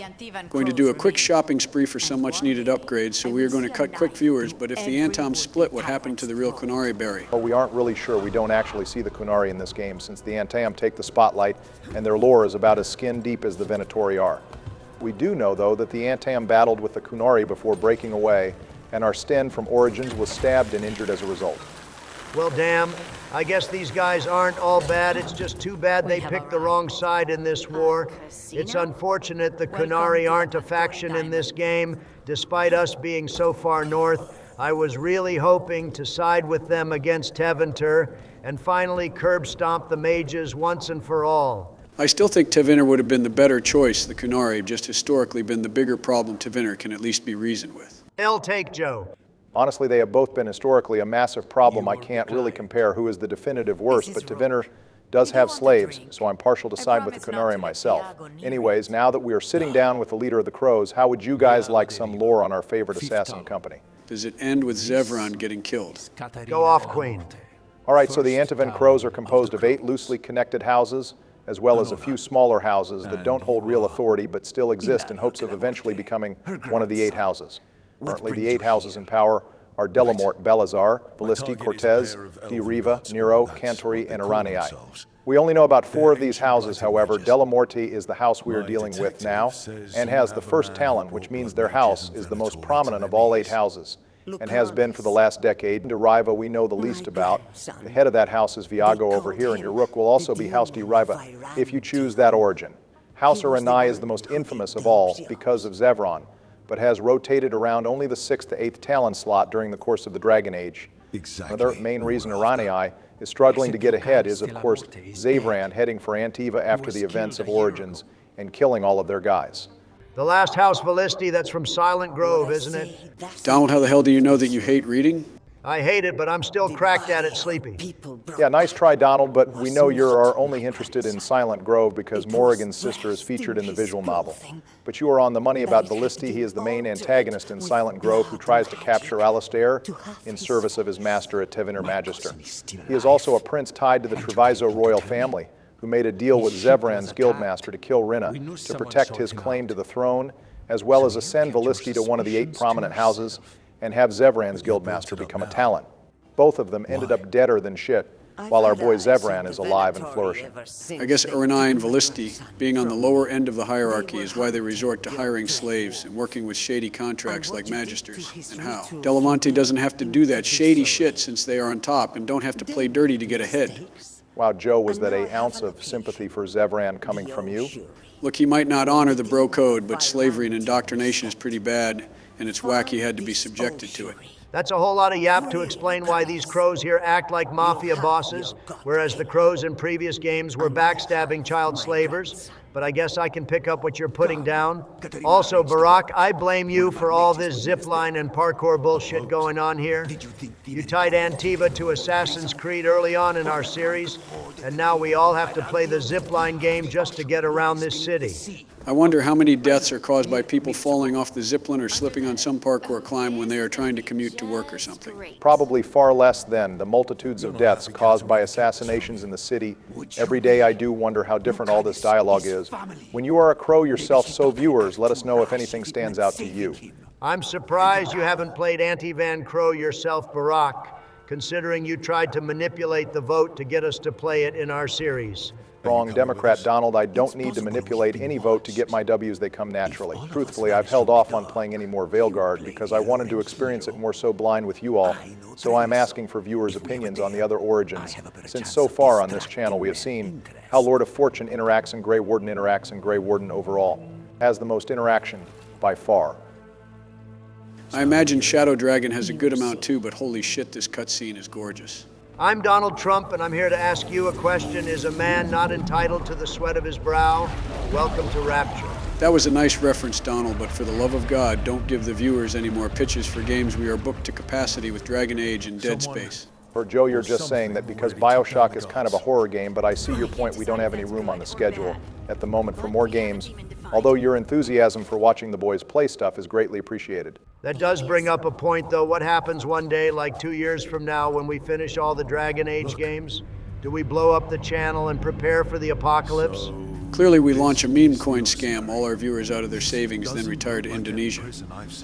Going to do a quick shopping spree for some much needed upgrades, so we are going to cut quick viewers, but if the Antom split, what happened to the real Kunari, Barry?
Well, we aren't really sure. We don't actually see the Kunari in this game since the Antam take the spotlight and their lore is about as skin deep as the Venatori are. We do know, though, that the Antam battled with the Kunari before breaking away, and our Sten from Origins was stabbed and injured as a result.
Well, damn, I guess these guys aren't all bad. It's just too bad they picked the wrong side in this war. It's unfortunate the Kunari aren't a faction in this game, despite us being so far north. I was really hoping to side with them against Tevinter and finally curb stomp the mages once and for all.
I still think Tevinter would have been the better choice. The Kunari have just historically been the bigger problem Tevinter can at least be reasoned with.
They'll take Joe.
Honestly, they have both been historically a massive problem. I can't really compare who is the definitive worst, but Tevinter does have slaves, so I'm partial to side with the Kunari myself. Anyways, now that we are sitting down with the leader of the Crows, how would you guys like some lore on our favorite assassin company?
Does it end with Zevran getting killed?
Go off, Queen.
All right, so the Antivan Crows are composed of 8 loosely connected houses, as well as a few smaller houses that don't hold real authority but still exist in hopes of eventually becoming one of the 8 houses. Currently, the 8 houses in power are Delamort, Belazar, Ballisti, Cortez, Di Riva, Nero, Cantori, and Iranii. We only know about 4 of these houses, however. Delamorti is the house we are dealing with now and has the first talent, which means their house is the most prominent of all 8 houses and has been for the last decade. Di Riva we know the least about. The head of that house is Viago over here, and your rook will also be House Di Riva if you choose that origin. House Iranii is the most infamous of all because of Zevran, but has rotated around only the 6th to 8th talent slot during the course of the Dragon Age. Another main reason Iranii is struggling to get ahead is, of course, Zavran heading for Antiva after the events of Origins and killing all of their guys.
The last house Ballisti, that's from Silent Grove, isn't it?
Donald, how the hell do you know that you hate reading?
I hate it, but I'm still cracked at it sleepy.
Yeah, nice try, Donald, but we know you're only interested in Silent Grove because Morrigan's sister is featured in the visual novel. But you are on the money about Ballisti. He is the main antagonist in Silent Grove who tries to capture Alistair in service of his master at Tevinter Magister. He is also a prince tied to the Treviso royal family who made a deal with Zevran's guildmaster to kill Rinna to protect his claim to the throne, as well as ascend Ballisti to one of the 8 prominent houses and have Zevran's guildmaster become a talent. Both of them ended up deader than shit, while our boy Zevran is alive and flourishing.
I guess Iranii and Ballisti, being on the lower end of the hierarchy, is why they resort to hiring slaves and working with shady contracts like magisters. And how? Delamonte doesn't have to do that shady shit since they are on top and don't have to play dirty to get ahead.
Wow, Joe, was that an ounce of sympathy for Zevran coming from you?
Look, he might not honor the bro code, but slavery and indoctrination is pretty bad, and it's whack he had to be subjected to it.
That's a whole lot of yap to explain why these crows here act like mafia bosses, whereas the crows in previous games were backstabbing child slavers. But I guess I can pick up what you're putting down. Also, Barack, I blame you for all this zipline and parkour bullshit going on here. You tied Antiva to Assassin's Creed early on in our series, and now we all have to play the zipline game just to get around this city.
I wonder how many deaths are caused by people falling off the zipline or slipping on some parkour climb when they are trying to commute to work or something.
Probably far less than the multitudes of deaths caused by assassinations in the city. Every day I do wonder how different all this dialogue is. When you are a crow yourself, so viewers, let us know if anything stands out to you.
I'm surprised you haven't played Anti-Van Crow yourself, Barack. considering you tried to manipulate the vote to get us to play it in our series.
Wrong, Democrat Donald. I don't need to manipulate any vote to get my W's. They come naturally. Truthfully, I've held off on playing any more Veilguard because I wanted to experience it more so blind with you all. So I'm asking for viewers' opinions on the other origins, since so far on this channel we have seen how Lord of Fortune interacts and Grey Warden interacts and Grey Warden overall has the most interaction by far.
I imagine Shadow Dragon has a good amount too, but holy shit, this cutscene is gorgeous.
I'm Donald Trump, and I'm here to ask you a question. Is a man not entitled to the sweat of his brow? Welcome to Rapture.
That was a nice reference, Donald, but for the love of God, don't give the viewers any more pitches for games we are booked to capacity with Dragon Age and Dead Space.
Or Joe, you're just saying that because BioShock is kind of a horror game, but I see your point, we don't have any room on the schedule at the moment for more games, although your enthusiasm for watching the boys play stuff is greatly appreciated.
That does bring up a point, though. What happens one day, like 2 years from now, when we finish all the Dragon Age games? Do we blow up the channel and prepare for the apocalypse?
Clearly we launch a meme coin scam, all our viewers out of their savings, then retire to Indonesia.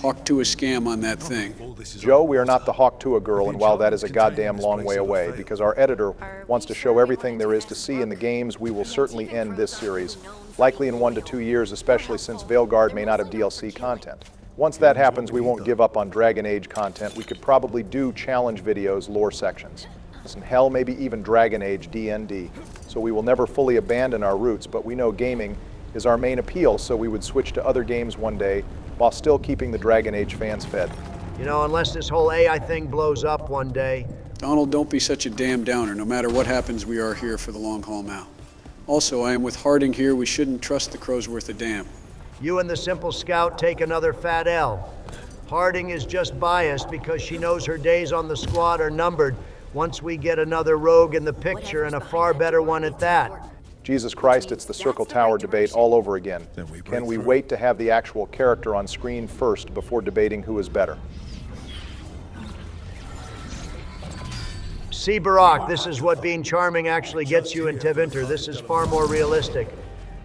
Hawk 2 a scam on that thing.
Joe, we are not the Hawk Tua girl, and while that is a goddamn long way away, because our editor wants to show everything there is to see in the games, we will certainly end this series, likely in 1 to 2 years, especially since Veilguard may not have DLC content. Once that happens, we won't give up on Dragon Age content. We could probably do challenge videos, lore sections. And hell, maybe even Dragon Age DND. So we will never fully abandon our roots, but we know gaming is our main appeal, so we would switch to other games one day while still keeping the Dragon Age fans fed.
You know, unless this whole AI thing blows up one day.
Donald, don't be such a damn downer. No matter what happens, we are here for the long haul now. Also, I am with Harding here. We shouldn't trust the crow's worth a damn.
You and the Simple Scout take another fat L. Harding is just biased because she knows her days on the squad are numbered once we get another rogue in the picture, and a far better one at that.
Jesus Christ, it's the Circle Tower debate all over again. Can we wait to have the actual character on screen first before debating who is better?
See, Barack, this is what being charming actually gets you in Tevinter. This is far more realistic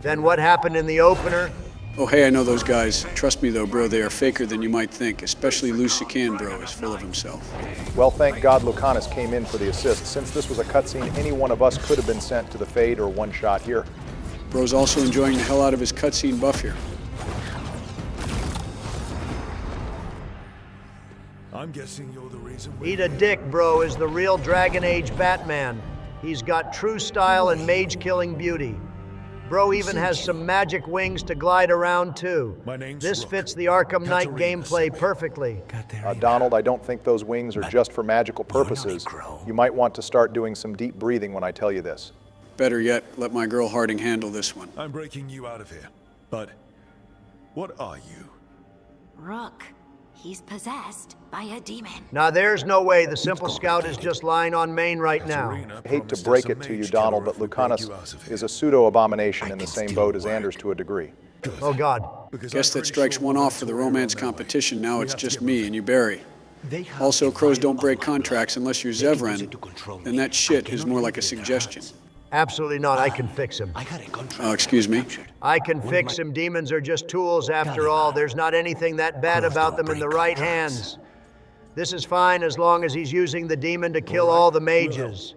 than what happened in the opener.
Oh, hey, I know those guys. Trust me, though, bro, they are faker than you might think, especially Lucanis, bro, is full of himself.
Well, thank God Lucanis came in for the assist. Since this was a cutscene, any one of us could have been sent to the Fade or one shot here.
Bro's also enjoying the hell out of his cutscene buff here.
I'm guessing you're the reason.
Eat a dick, bro, is the real Dragon Age Batman. He's got true style and mage-killing beauty. Bro even has some magic wings to glide around, too. This fits the Arkham Knight gameplay perfectly.
Donald, I don't think those wings are just for magical purposes. You might want to start doing some deep breathing when I tell you this.
Better yet, let my girl Harding handle this one.
I'm breaking you out of here. But what are you?
Rook. He's possessed by a demon.
Now there's no way the Simple Scout is just lying on main right now.
I hate to break it to you, Donald, but Lucanis is a pseudo-abomination in the same boat as Anders to a degree.
Oh, God.
Guess that strikes one off for the romance competition. Now it's just me and you, Barry. Also, crows don't break contracts unless you're Zevran, and that shit is more like a suggestion.
Absolutely not. I can fix him.
Oh, excuse me?
I can fix him. Demons are just tools after all. There's not anything that bad about them in the right hands. This is fine as long as he's using the demon to kill all the mages.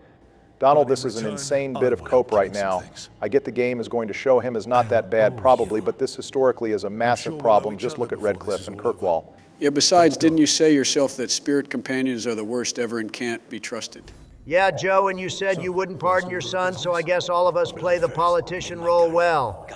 Donald, this is an insane bit of cope right now. I get the game is going to show him as not that bad, probably, but this historically is a massive problem. Just look at Redcliffe and Kirkwall.
Yeah, besides, didn't you say yourself that spirit companions are the worst ever and can't be trusted?
Yeah, Joe, and you said you wouldn't pardon your son, so I guess all of us play the politician role well.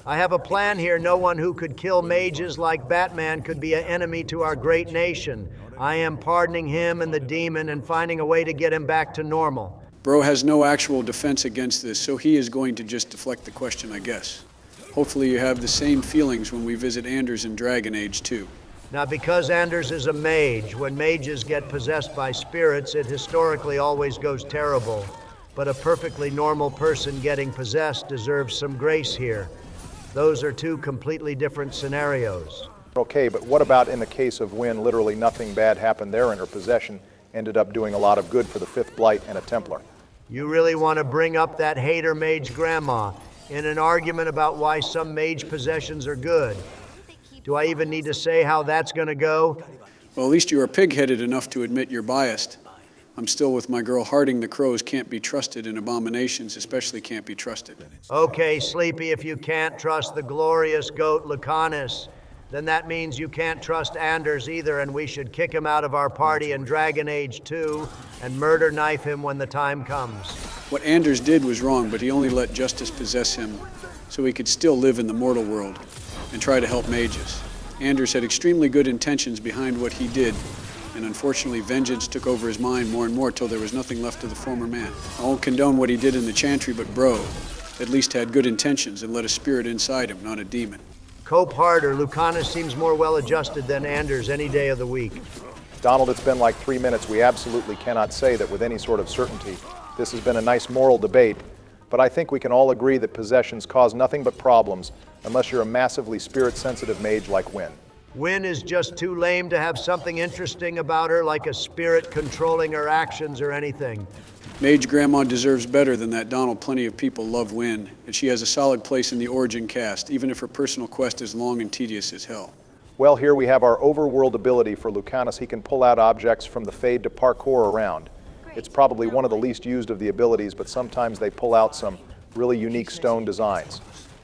I have a plan here. No one who could kill mages like Batman could be an enemy to our great nation. I am pardoning him and the demon and finding a way to get him back to normal.
Bro has no actual defense against this, so he is going to just deflect the question, I guess. Hopefully you have the same feelings when we visit Anders in Dragon Age 2.
Now, because Anders is a mage, when mages get possessed by spirits, it historically always goes terrible. But a perfectly normal person getting possessed deserves some grace here. Those are two completely different scenarios.
Okay, but what about in the case of when literally nothing bad happened there and her possession ended up doing a lot of good for the Fifth Blight and a Templar?
You really want to bring up that hater mage grandma in an argument about why some mage possessions are good? Do I even need to say how that's going to go?
Well, at least you are pig-headed enough to admit you're biased. I'm still with my girl Harding. The crows can't be trusted, and abominations especially can't be trusted.
Okay, Sleepy, if you can't trust the glorious goat Lucanis, then that means you can't trust Anders either, and we should kick him out of our party in Dragon Age 2 and murder knife him when the time comes.
What Anders did was wrong, but he only let justice possess him so he could still live in the mortal world and try to help mages. Anders had extremely good intentions behind what he did, and unfortunately vengeance took over his mind more and more till there was nothing left of the former man. I won't condone what he did in the chantry, but bro at least had good intentions and let a spirit inside him, not a demon.
Cope harder. Lucanis seems more well-adjusted than Anders any day of the week.
Donald, it's been like 3 minutes. We absolutely cannot say that with any sort of certainty. This has been a nice moral debate, but I think we can all agree that possessions cause nothing but problems unless you're a massively spirit-sensitive mage like Wynne.
Wynne is just too lame to have something interesting about her, like a spirit controlling her actions or anything.
Mage Grandma deserves better than that, Donald. Plenty of people love Wynne, and she has a solid place in the Origin cast, even if her personal quest is long and tedious as hell.
Well, here we have our overworld ability for Lucanis. He can pull out objects from the Fade to parkour around. It's probably one of the least used of the abilities, but sometimes they pull out some really unique stone designs.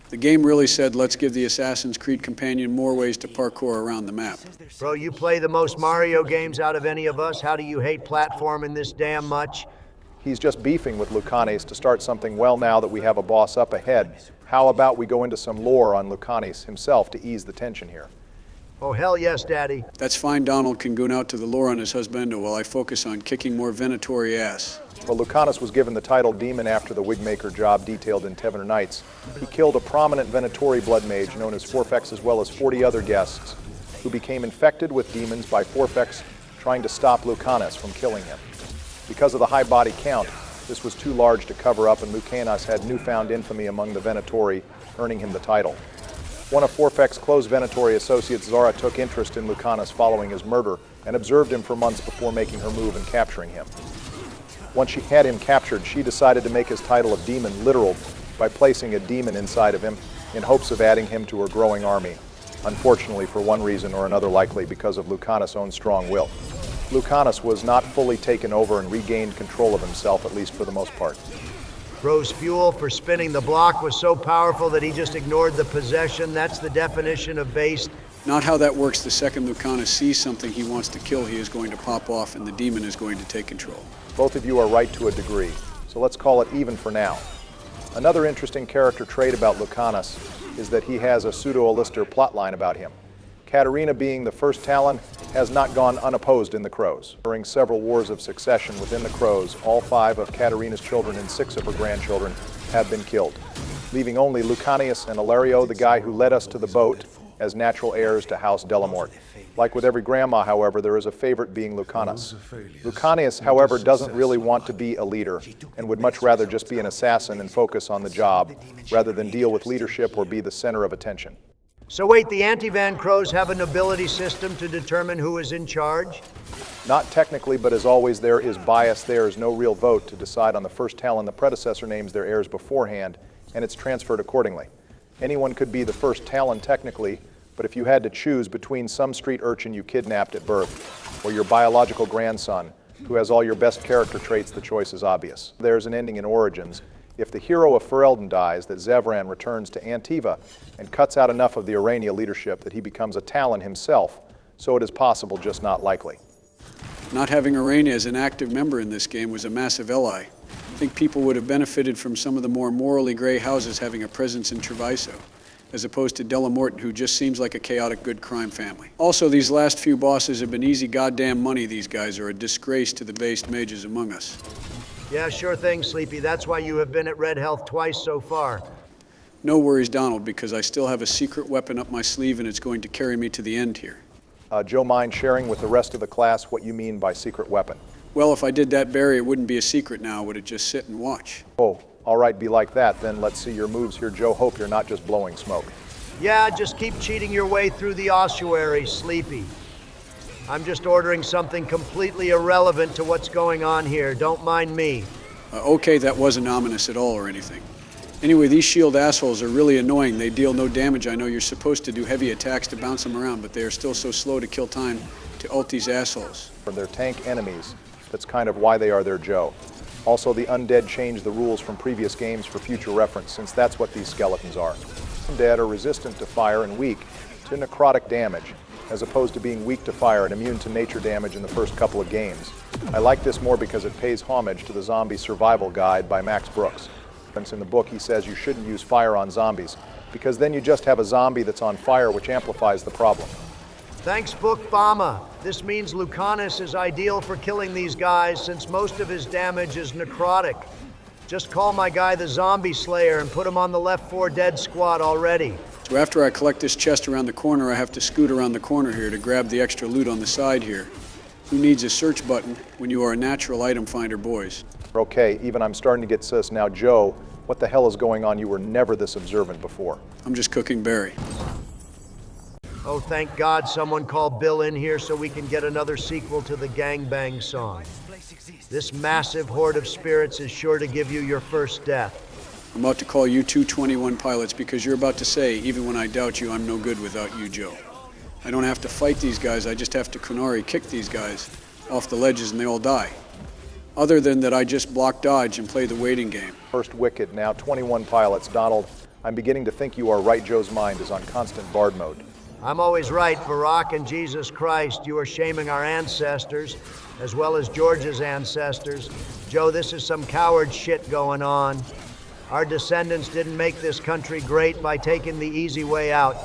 The game really said, let's give the Assassin's Creed companion more ways to parkour around the map.
Bro, you play the most Mario games out of any of us. How do you hate platforming this damn much?
He's just beefing with Lucanis to start something well now that we have a boss up ahead. How about we go into some lore on Lucanis himself to ease the tension here?
Oh, hell yes, Daddy.
That's fine. Donald can goon out to the lore on his husbando while I focus on kicking more Venatori ass.
Well, Lucanis was given the title Demon after the Wigmaker job detailed in Tevinter Nights. He killed a prominent Venatori blood mage known as Forfex, as well as 40 other guests who became infected with demons by Forfex trying to stop Lucanis from killing him. Because of the high body count, this was too large to cover up, and Lucanis had newfound infamy among the Venatori, earning him the title. One of Forfex's close Venatori associates, Zara, took interest in Lucanis following his murder and observed him for months before making her move and capturing him. Once she had him captured, she decided to make his title of demon literal by placing a demon inside of him in hopes of adding him to her growing army. Unfortunately, for one reason or another, likely because of Lucanis' own strong will. Lucanis was not fully taken over and regained control of himself, at least for the most part.
Bro's fuel for spinning the block was so powerful that he just ignored the possession. That's the definition of based.
Not how that works. The second Lucanis sees something he wants to kill, he is going to pop off and the demon is going to take control.
Both of you are right to a degree, so let's call it even for now. Another interesting character trait about Lucanis is that he has a pseudo-Alistair plotline about him. Katarina, being the first Talon, has not gone unopposed in the Crows. During several wars of succession within the Crows, all 5 of Katarina's children and 6 of her grandchildren have been killed, leaving only Lucanius and Ilario, the guy who led us to the boat, as natural heirs to House Delamort. Like with every grandma, however, there is a favorite being Lucanis. Lucanius, however, doesn't really want to be a leader and would much rather just be an assassin and focus on the job rather than deal with leadership or be the center of attention.
So wait, the anti-Van Crows have a nobility system to determine who is in charge?
Not technically, but as always, there is bias. There is no real vote to decide on the first Talon. The predecessor names their heirs beforehand, and it's transferred accordingly. Anyone could be the first Talon technically, but if you had to choose between some street urchin you kidnapped at birth or your biological grandson, who has all your best character traits, the choice is obvious. There's an ending in Origins. If the hero of Ferelden dies, that Zevran returns to Antiva and cuts out enough of the Orania leadership that he becomes a Talon himself, so it is possible, just not likely.
Not having Orania as an active member in this game was a massive ally. I think people would have benefited from some of the more morally gray houses having a presence in Treviso, as opposed to Delamort, who just seems like a chaotic good crime family. Also, these last few bosses have been easy goddamn money. These guys are a disgrace to the based mages among us.
Yeah, sure thing, Sleepy. That's why you have been at Red Health twice so far.
No worries, Donald, because I still have a secret weapon up my sleeve and it's going to carry me to the end here.
Joe, mind sharing with the rest of the class what you mean by secret weapon?
Well, if I did that, Barry, it wouldn't be a secret now. Would it just sit and watch?
Oh, all right, be like that. Then let's see your moves here, Joe. Hope you're not just blowing smoke.
Yeah, just keep cheating your way through the ossuary, Sleepy. I'm just ordering something completely irrelevant to what's going on here. Don't mind me.
Okay, that wasn't ominous at all or anything. Anyway, these shield assholes are really annoying. They deal no damage. I know you're supposed to do heavy attacks to bounce them around, but they are still so slow to kill time to ult these assholes.
For their tank enemies, That's kind of why they are there, Joe. Also, the undead changed the rules from previous games for future reference, since that's what these skeletons are. Undead are resistant to fire and weak to necrotic damage, as opposed to being weak to fire and immune to nature damage in the first couple of games. I like this more because it pays homage to the Zombie Survival Guide by Max Brooks. In the book, he says you shouldn't use fire on zombies, because then you just have a zombie that's on fire, which amplifies the problem.
Thanks, Book Bama. This means Lucanis is ideal for killing these guys since most of his damage is necrotic. Just call my guy the Zombie Slayer and put him on the left 4 dead squad already.
So after I collect this chest around the corner, I have to scoot around the corner here to grab the extra loot on the side here. Who needs a search button when you are a natural item finder, boys?
Okay, even I'm starting to get sus. Now, Joe, what the hell is going on? You were never this observant before.
I'm just cooking berry.
Oh, thank God someone called Bill in here so we can get another sequel to the gangbang song. This massive horde of spirits is sure to give you your first death.
I'm about to call you 221 pilots because you're about to say, even when I doubt you, I'm no good without you, Joe. I don't have to fight these guys, I just have to Kunari kick these guys off the ledges and they all die. Other than that, I just block dodge and play the waiting game.
First wicket, now 21 pilots. Donald, I'm beginning to think you are right. Joe's mind is on constant bard mode.
I'm always right, Barack and Jesus Christ. You are shaming our ancestors, as well as George's ancestors. Joe, this is some coward shit going on. Our descendants didn't make this country great by taking the easy way out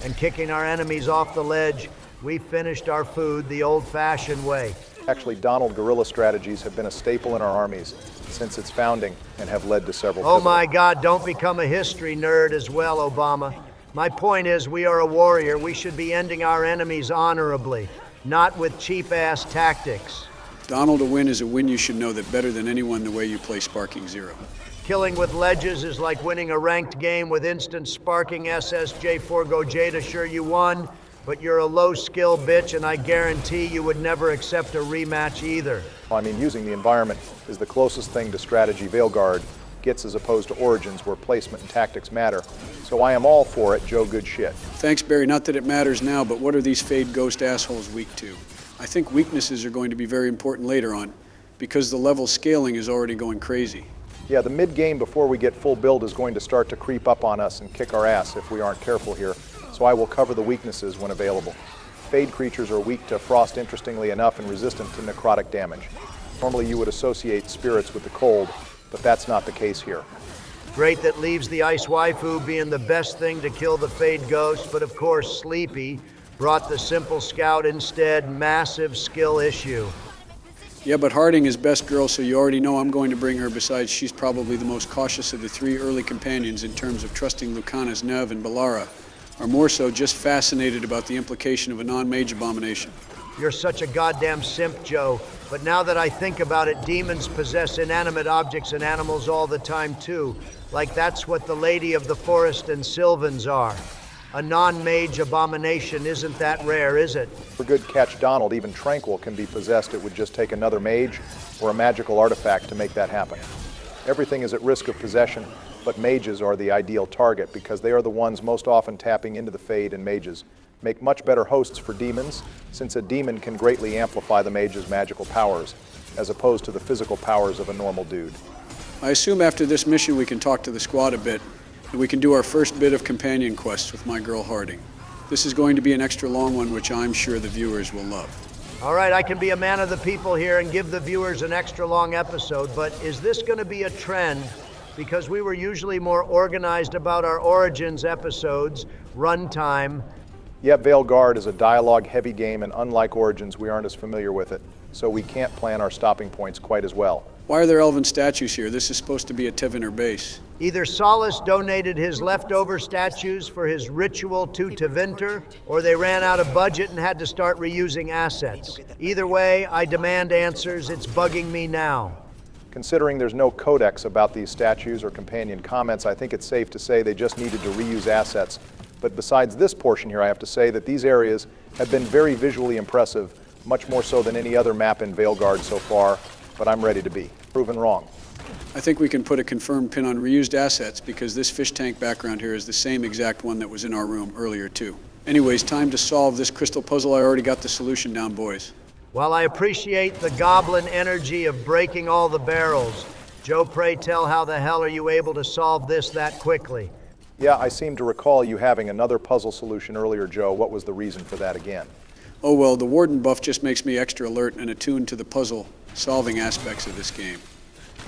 and kicking our enemies off the ledge. We finished our food the old-fashioned way.
Actually, Donald, guerrilla strategies have been a staple in our armies since its founding and have led to several
Oh my God, don't become a history nerd as well, Obama. My point is, we are a warrior. We should be ending our enemies honorably, not with cheap-ass tactics.
Donald, a win is a win. You should know that better than anyone the way you play Sparking Zero.
Killing with ledges is like winning a ranked game with instant sparking SSJ Forgo Jada. Sure, you won, but you're a low-skill bitch, and I guarantee you would never accept a rematch either.
I mean, using the environment is the closest thing to strategy Veilguard gets as opposed to Origins, where placement and tactics matter. So I am all for it, Joe. Good shit.
Thanks, Barry. Not that it matters now, but what are these Fade Ghost assholes weak to? I think weaknesses are going to be very important later on, because the level scaling is already going crazy.
Yeah, the mid-game before we get full build is going to start to creep up on us and kick our ass if we aren't careful here, so I will cover the weaknesses when available. Fade creatures are weak to frost, interestingly enough, and resistant to necrotic damage. Normally you would associate spirits with the cold, but that's not the case here.
Great, that leaves the ice waifu being the best thing to kill the Fade Ghost, but of course Sleepy brought the simple scout instead. Massive skill issue.
Yeah, but Harding is best girl, so you already know I'm going to bring her. Besides, she's probably the most cautious of the 3 early companions in terms of trusting Lucanis, Nev, and Balara, are more so just fascinated about the implication of a non-mage abomination.
You're such a goddamn simp, Joe. But now that I think about it, demons possess inanimate objects and animals all the time, too. Like that's what the Lady of the Forest and Sylvans are. A non-mage abomination isn't that rare, is it?
For good catch, Donald, even Tranquil can be possessed. It would just take another mage or a magical artifact to make that happen. Everything is at risk of possession, but mages are the ideal target because they are the ones most often tapping into the Fade, and mages make much better hosts for demons, since a demon can greatly amplify the mage's magical powers, as opposed to the physical powers of a normal dude.
I assume after this mission we can talk to the squad a bit, and we can do our first bit of companion quests with my girl Harding. This is going to be an extra long one, which I'm sure the viewers will love.
All right, I can be a man of the people here and give the viewers an extra long episode, but is this going to be a trend? Because we were usually more organized about our Origins episodes, runtime.
Yet Veilguard is a dialogue-heavy game, and unlike Origins, we aren't as familiar with it, so we can't plan our stopping points quite as well.
Why are there elven statues here? This is supposed to be a Tevinter base.
Either Solace donated his leftover statues for his ritual to Tevinter, or they ran out of budget and had to start reusing assets. Either way, I demand answers. It's bugging me now.
Considering there's no codex about these statues or companion comments, I think it's safe to say they just needed to reuse assets. But besides this portion here, I have to say that these areas have been very visually impressive, much more so than any other map in Veilguard so far, but I'm ready to be proven wrong.
I think we can put a confirmed pin on reused assets because this fish tank background here is the same exact one that was in our room earlier too. Anyways, time to solve this crystal puzzle. I already got the solution down, boys.
While I appreciate the goblin energy of breaking all the barrels, Joe, pray tell, how the hell are you able to solve this that quickly?
Yeah, I seem to recall you having another puzzle solution earlier, Joe. What was the reason for that again?
Oh well, the warden buff just makes me extra alert and attuned to the puzzle-solving aspects of this game.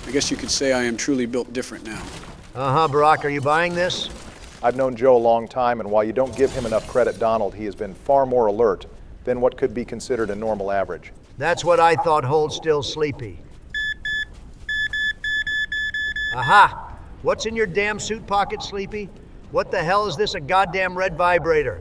I guess you could say I am truly built different now.
Uh-huh, Barack, are you buying this?
I've known Joe a long time, and while you don't give him enough credit, Donald, he has been far more alert than what could be considered a normal average.
That's what I thought. Hold still, Sleepy. Aha! What's in your damn suit pocket, Sleepy? What the hell is this, a goddamn red vibrator?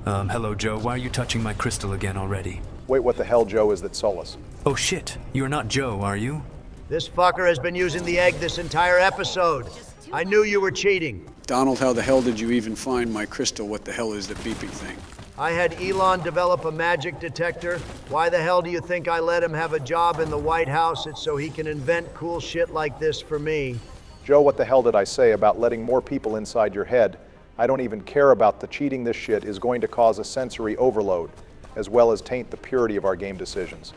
Hello, Joe. Why are you touching my crystal again already?
Wait, what the hell, Joe, is that Solus?
Oh shit, you're not Joe, are you?
This fucker has been using the egg this entire episode. I knew you were cheating.
Donald, how the hell did you even find my crystal? What the hell is the beeping thing?
I had Elon develop a magic detector. Why the hell do you think I let him have a job in the White House? It's so he can invent cool shit like this for me.
Joe, what the hell did I say about letting more people inside your head? I don't even care about the cheating. This shit is going to cause a sensory overload, as well as taint the purity of our game decisions.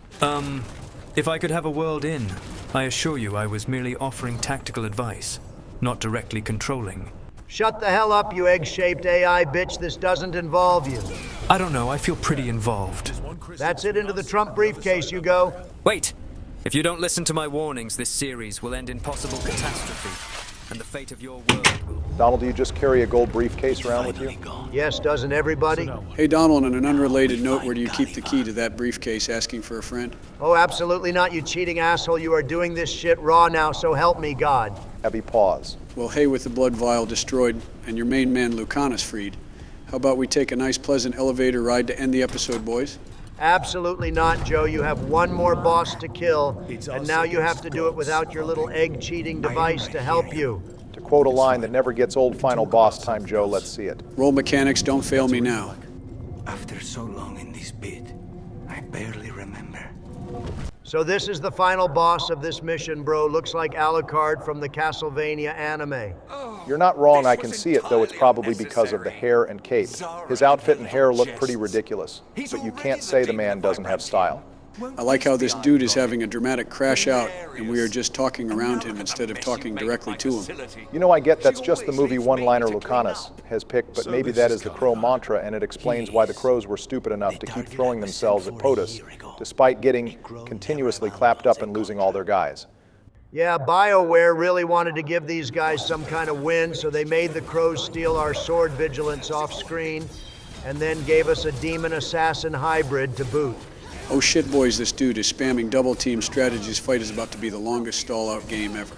If I could have a world in, I assure you I was merely offering tactical advice, not directly controlling.
Shut the hell up, you egg-shaped AI bitch. This doesn't involve you.
I don't know, I feel pretty involved.
That's it, into the Trump briefcase you go.
Wait! If you don't listen to my warnings, this series will end in possible catastrophe, and the fate of your world will...
Donald, do you just carry a gold briefcase around with you?
Yes, doesn't everybody?
Hey Donald, on an unrelated note, where do you keep the key to that briefcase? Asking for a friend?
Oh, absolutely not, you cheating asshole. You are doing this shit raw now, so help me God.
Abby, pause.
Well, hey, with the blood vial destroyed and your main man Lucanis freed, how about we take a nice pleasant elevator ride to end the episode, boys?
Absolutely not, Joe. You have one more boss to kill, and now you have to do it without your little egg-cheating device to help you.
To quote a line that never gets old, final boss time, Joe, let's see it.
Roll mechanics, don't fail me now.
After so long in this pit, I barely remember.
So this is the final boss of this mission, bro. Looks like Alucard from the Castlevania anime.
You're not wrong, I can see it, though it's probably because of the hair and cape. His outfit and hair look pretty ridiculous, but you can't say the man doesn't have style.
I like how this dude is having a dramatic crash out, and we are just talking around him instead of talking directly to him.
You know, I get that's just the movie one-liner Lucanis has picked, but maybe that is the Crow mantra, and it explains why the Crows were stupid enough to keep throwing themselves at POTUS, despite getting continuously clapped up and losing all their guys.
Yeah, BioWare really wanted to give these guys some kind of win, so they made the Crows steal our sword vigilance off screen, and then gave us a demon assassin hybrid to boot.
Oh shit, boys, this dude is spamming double team strategies. Fight is about to be the longest stall-out game ever.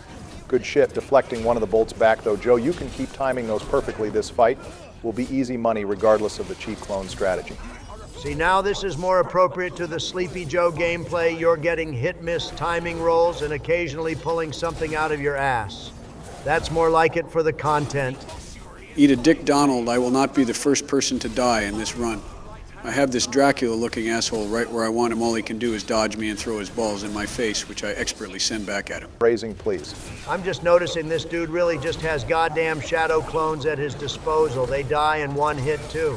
Good shit, deflecting one of the bolts back, though. Joe, you can keep timing those perfectly. This fight will be easy money regardless of the cheap clone strategy.
See, now this is more appropriate to the Sleepy Joe gameplay. You're getting hit-miss timing rolls and occasionally pulling something out of your ass. That's more like it for the content.
Eat a dick, Donald. I will not be the first person to die in this run. I have this Dracula-looking asshole right where I want him. All he can do is dodge me and throw his balls in my face, which I expertly send back at him.
Phrasing, please.
I'm just noticing this dude really just has goddamn shadow clones at his disposal. They die in one hit, too.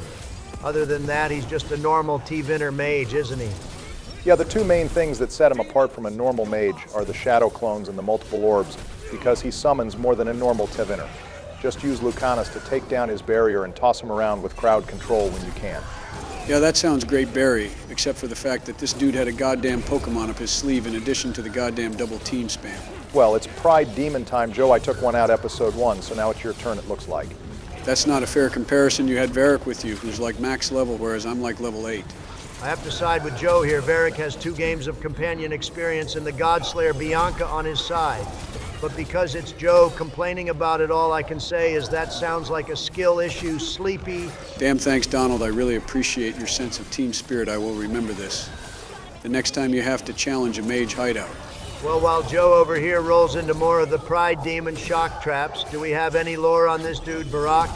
Other than that, he's just a normal T-Vinner mage, isn't he?
Yeah, the two main things that set him apart from a normal mage are the shadow clones and the multiple orbs, because he summons more than a normal T-Vinner. Just use Lucanis to take down his barrier and toss him around with crowd control when you can.
Yeah, that sounds great, Barry, except for the fact that this dude had a goddamn Pokemon up his sleeve in addition to the goddamn double team spam.
Well, it's Pride Demon time, Joe. I took one out episode 1, so now it's your turn, it looks like.
That's not a fair comparison. You had Varric with you, who's like max level, whereas I'm like level 8.
I have to side with Joe here. Varric has 2 games of companion experience and the Godslayer Bianca on his side. But because it's Joe complaining about it, all I can say is that sounds like a skill issue, Sleepy.
Damn thanks, Donald. I really appreciate your sense of team spirit. I will remember this. The next time you have to challenge a mage hideout.
Well, while Joe over here rolls into more of the Pride Demon shock traps, do we have any lore on this dude, Barack?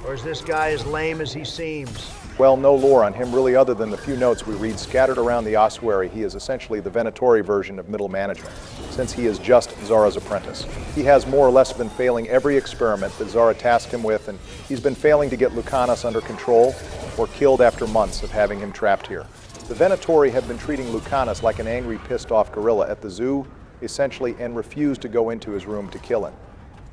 Or is this guy as lame as he seems?
Well, no lore on him really, other than the few notes we read scattered around the ossuary. He is essentially the Venatori version of middle management, since he is just Zara's apprentice. He has more or less been failing every experiment that Zara tasked him with, and he's been failing to get Lucanis under control or killed after months of having him trapped here. The Venatori have been treating Lucanis like an angry, pissed-off gorilla at the zoo, essentially, and refused to go into his room to kill him.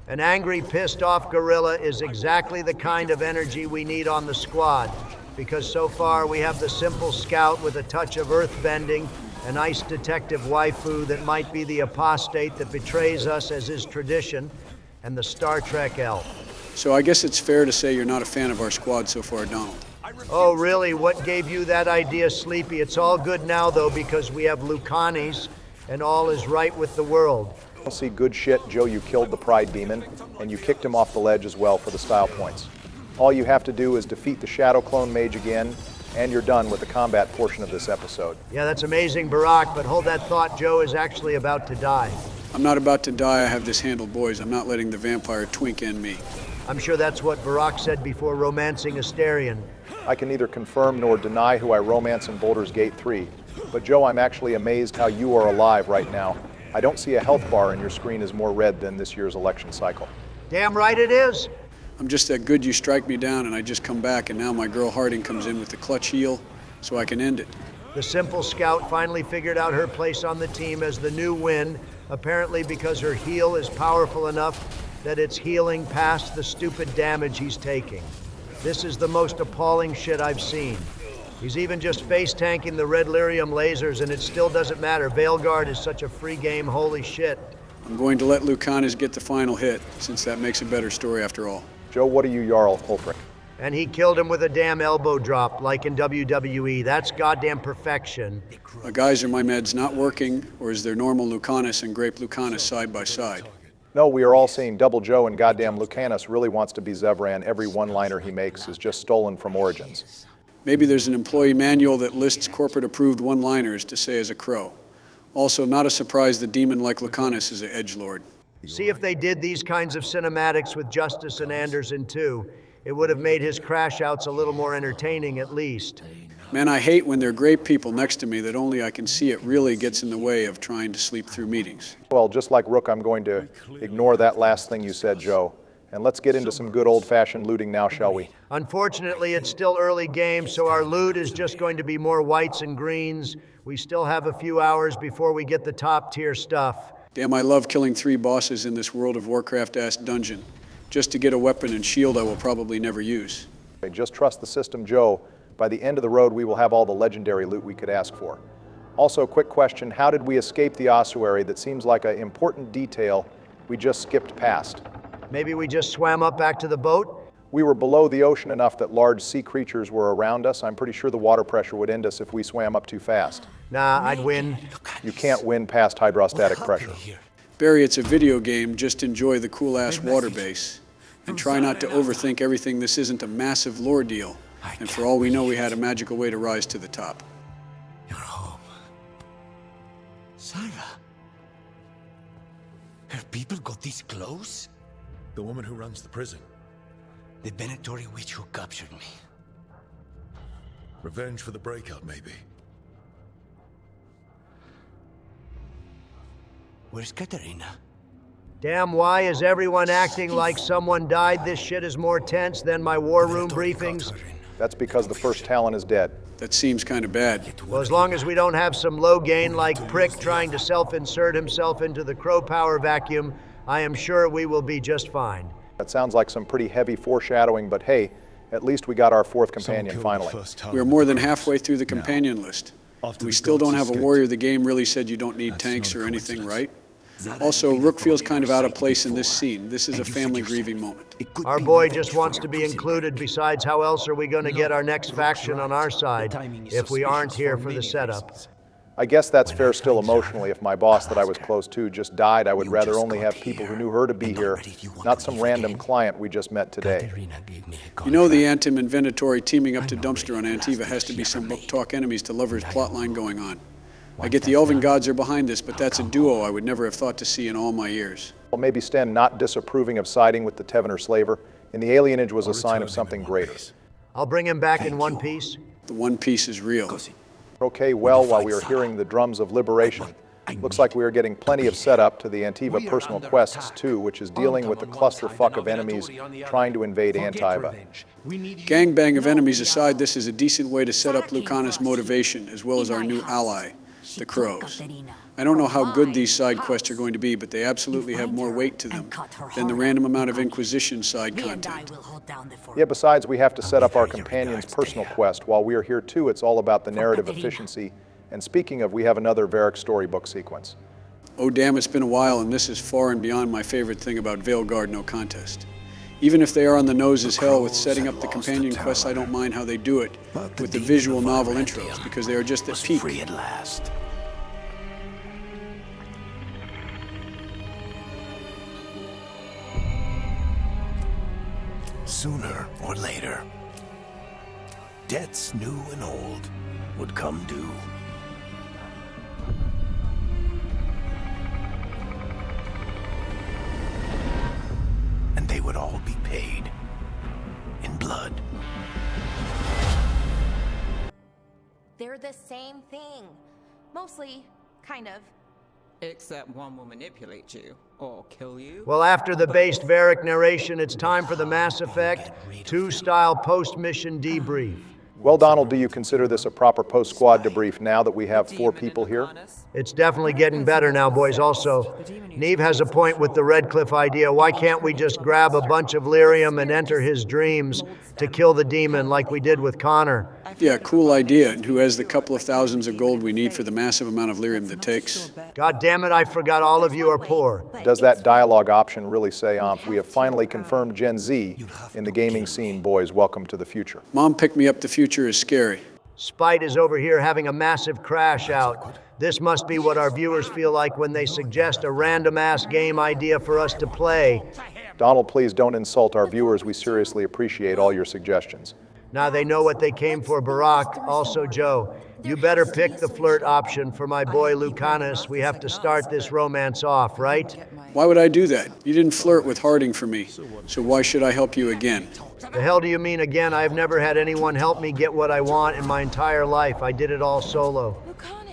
An angry, pissed-off gorilla is exactly the kind of energy we need on the squad, because so far we have the simple scout with a touch of earthbending, an ice detective waifu that might be the apostate that betrays us as is tradition, and the Star Trek elf.
So I guess it's fair to say you're not a fan of our squad so far, Donald.
Oh, really? What gave you that idea, Sleepy? It's all good now, though, because we have Lucanis, and all is right with the world.
You'll see good shit, Joe. You killed the Pride Demon, and you kicked him off the ledge as well for the style points. All you have to do is defeat the Shadow Clone Mage again, and you're done with the combat portion of this episode.
Yeah, that's amazing, Barack, but hold that thought. Joe is actually about to die.
I'm not about to die. I have this handled, boys. I'm not letting the vampire twink in me.
I'm sure that's what Barack said before romancing Asterion.
I can neither confirm nor deny who I romance in Baldur's Gate 3, but Joe, I'm actually amazed how you are alive right now. I don't see a health bar and your screen is more red than this year's election cycle.
Damn right it is.
I'm just that good. You strike me down and I just come back, and now my girl Harding comes in with the clutch heal so I can end it.
The simple scout finally figured out her place on the team as the new win, apparently because her heal is powerful enough that it's healing past the stupid damage he's taking. This is the most appalling shit I've seen. He's even just face tanking the red lyrium lasers and it still doesn't matter. Veilguard is such a free game, holy shit.
I'm going to let Lucanis get the final hit, since that makes a better story after all.
Joe, what are you, Jarl Ulfric?
And he killed him with a damn elbow drop, like in WWE. That's goddamn perfection.
Guys, are my meds not working, or is there normal Lucanis and grape Lucanis side by side?
No, we are all seeing Double Joe, and goddamn Lucanis really wants to be Zevran. Every one-liner he makes is just stolen from Origins.
Maybe there's an employee manual that lists corporate-approved one-liners to say as a crow. Also, not a surprise the demon like Lucanis is an edgelord.
See if they did these kinds of cinematics with Justice and Anderson too. It would have made his crash outs a little more entertaining at least.
Man, I hate when there are great people next to me that only I can see it really gets in the way of trying to sleep through meetings.
Well, just like Rook, I'm going to ignore that last thing you said, Joe. And let's get into some good old-fashioned looting now, shall we?
Unfortunately, it's still early game, so our loot is just going to be more whites and greens. We still have a few hours before we get the top-tier stuff.
Damn, I love killing 3 bosses in this World of Warcraft-ass dungeon, just to get a weapon and shield I will probably never use.
Okay, just trust the system, Joe. By the end of the road, we will have all the legendary loot we could ask for. Also, quick question, how did we escape the ossuary? That seems like an important detail we just skipped past.
Maybe we just swam up back to the boat?
We were below the ocean enough that large sea creatures were around us. I'm pretty sure the water pressure would end us if we swam up too fast.
Nah, I'd win.
You can't win past hydrostatic pressure.
Barry, it's a video game. Just enjoy the cool-ass water base. And try not to overthink everything. This isn't a massive lore deal. And for all we know, we had a magical way to rise to the top.
You're home. Sarah. Her people got this close?
The woman who runs the prison.
The Venatori witch who captured me.
Revenge for the breakout, maybe.
Where's Katerina?
Damn, why is everyone acting like someone died? This shit is more tense than my war room briefings.
That's because the first Talon is dead.
That seems kind of bad.
Well, as long as we don't have some low gain like Prick trying to self-insert himself into the crow power vacuum, I am sure we will be just fine.
That sounds like some pretty heavy foreshadowing, but hey, at least we got our 4th companion finally.
We're more than halfway through the companion list. We still don't have a warrior. The game really said you don't need tanks or anything, right? Also, Rook feels kind of out of place in this scene. This is a family grieving moment.
Our boy just wants to be included. Besides, how else are we going to get our next faction on our side if we aren't here for the setup?
I guess that's fair still emotionally. If my boss that I was close to just died, I would rather only have people who knew her to be here, not some random client we just met today.
You know the Antim and Venatori teaming up to Dumpster on Antiva has to be some book talk enemies to lovers plotline going on. I get the Elven gods are behind this, but that's a duo I would never have thought to see in all my years.
Well, maybe Sten not disapproving of siding with the Tevener slaver. In the alienage was a sign of something greater.
I'll bring him back in one piece.
The One Piece is real.
Okay, well, while we are hearing the drums of liberation, Looks like we are getting plenty of setup to the Antiva Personal Quests 2, which is dealing with the clusterfuck of enemies trying to invade Antiva.
Gangbang of enemies aside, this is a decent way to set up Lucanis' motivation, as well as our new ally, the Crows. I don't know how good these side quests are going to be, but they absolutely have more weight to them than the random amount of Inquisition side content.
Yeah, besides, we have to set up our companion's personal quest. While we are here too, it's all about the narrative efficiency. And speaking of, we have another Varric storybook sequence.
Oh damn, it's been a while, and this is far and beyond my favorite thing about Veilguard No Contest. Even if they are on the nose as hell with setting up the companion quests, I don't mind how they do it with the visual novel intros, because they are just at peak.
Free at last. Sooner or later, debts new and old would come due. And they would all be paid in blood.
They're the same thing. Mostly, kind of.
Except one will manipulate you, or kill you.
Well, after the based Varric narration, it's time for the Mass Effect 2 style post-mission debrief.
Well, Donald, do you consider this a proper post-squad debrief now that we have 4 people here?
It's definitely getting better now, boys. Also, Neve has a point with the Redcliffe idea. Why can't we just grab a bunch of lyrium and enter his dreams to kill the demon like we did with Connor?
Yeah, cool idea. And who has the couple of thousands of gold we need for the massive amount of lyrium that takes?
God damn it, I forgot all of you are poor.
Does that dialogue option really say, we have finally confirmed Gen Z in the gaming scene, boys, welcome to the future?
Mom picked me up, the future is scary.
Spite is over here having a massive crash out. This must be what our viewers feel like when they suggest a random-ass game idea for us to play.
Donald, please don't insult our viewers. We seriously appreciate all your suggestions.
Now they know what they came for, Barack. Also, Joe, you better pick the flirt option for my boy Lucanis. We have to start this romance off, right?
Why would I do that? You didn't flirt with Harding for me, so why should I help you again?
The hell do you mean again? I've never had anyone help me get what I want in my entire life. I did it all solo.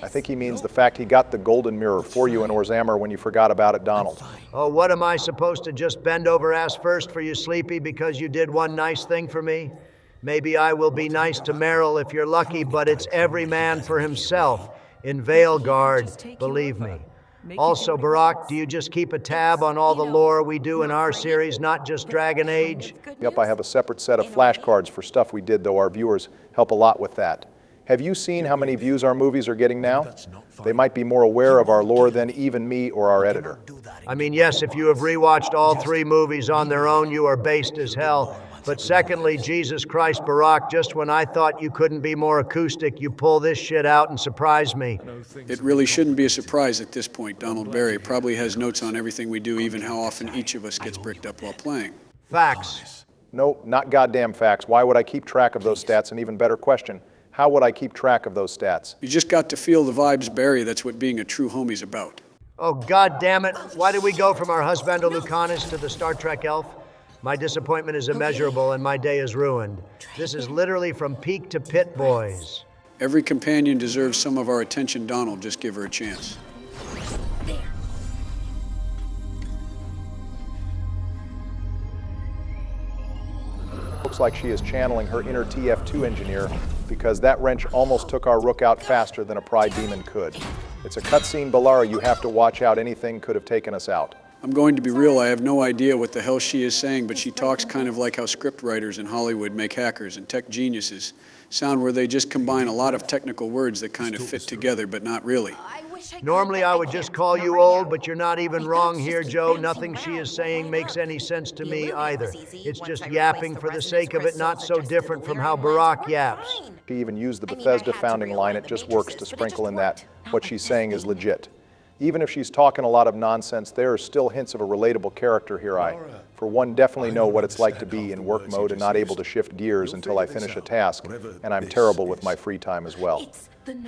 I think he means the fact he got the golden mirror for you in Orzammar when you forgot about it, Donald.
Oh, what am I supposed to just bend over ass first for you, Sleepy, because you did one nice thing for me? Maybe I will be nice to Meryl if you're lucky, but it's every man for himself in Veilguard, believe me. Also, Barack, do you just keep a tab on all the lore we do in our series, not just Dragon Age?
Yep, I have a separate set of flashcards for stuff we did, though our viewers help a lot with that. Have you seen how many views our movies are getting now? They might be more aware of our lore than even me or our editor.
I mean, yes, if you have rewatched all 3 movies on their own, you are based as hell. But secondly, Jesus Christ, Barack, just when I thought you couldn't be more acoustic, you pull this shit out and surprise me.
It really shouldn't be a surprise at this point. Donald Barry probably has notes on everything we do, even how often each of us gets bricked up while playing.
Facts.
No, not goddamn facts. Why would I keep track of those stats? An even better question. How would I keep track of those stats?
You just got to feel the vibes, Barry. That's what being a true homie's about.
Oh, God damn it. Why did we go from our husbando Lucanis to the Star Trek elf? My disappointment is immeasurable and my day is ruined. This is literally from peak to pit, boys.
Every companion deserves some of our attention, Donald. Just give her a chance.
Looks like she is channeling her inner TF2 engineer because that wrench almost took our rook out faster than a Pride Demon could. It's a cutscene, Balara. You have to watch out. Anything could have taken us out.
I'm going to be real, I have no idea what the hell she is saying, but she talks kind of like how script writers in Hollywood make hackers and tech geniuses sound, where they just combine a lot of technical words that kind of fit together, but not really.
Normally I would just call you old, but you're not even wrong here, Joe. Nothing she is saying makes any sense to me either. It's just yapping for the sake of it, not so different from how Barack yaps.
She even used the Bethesda founding line. It just works to sprinkle in that what she's saying is legit. Even if she's talking a lot of nonsense, there are still hints of a relatable character here. I For one, definitely know what it's like to be in work mode and not able to shift gears until I finish a task, and I'm terrible with my free time as well.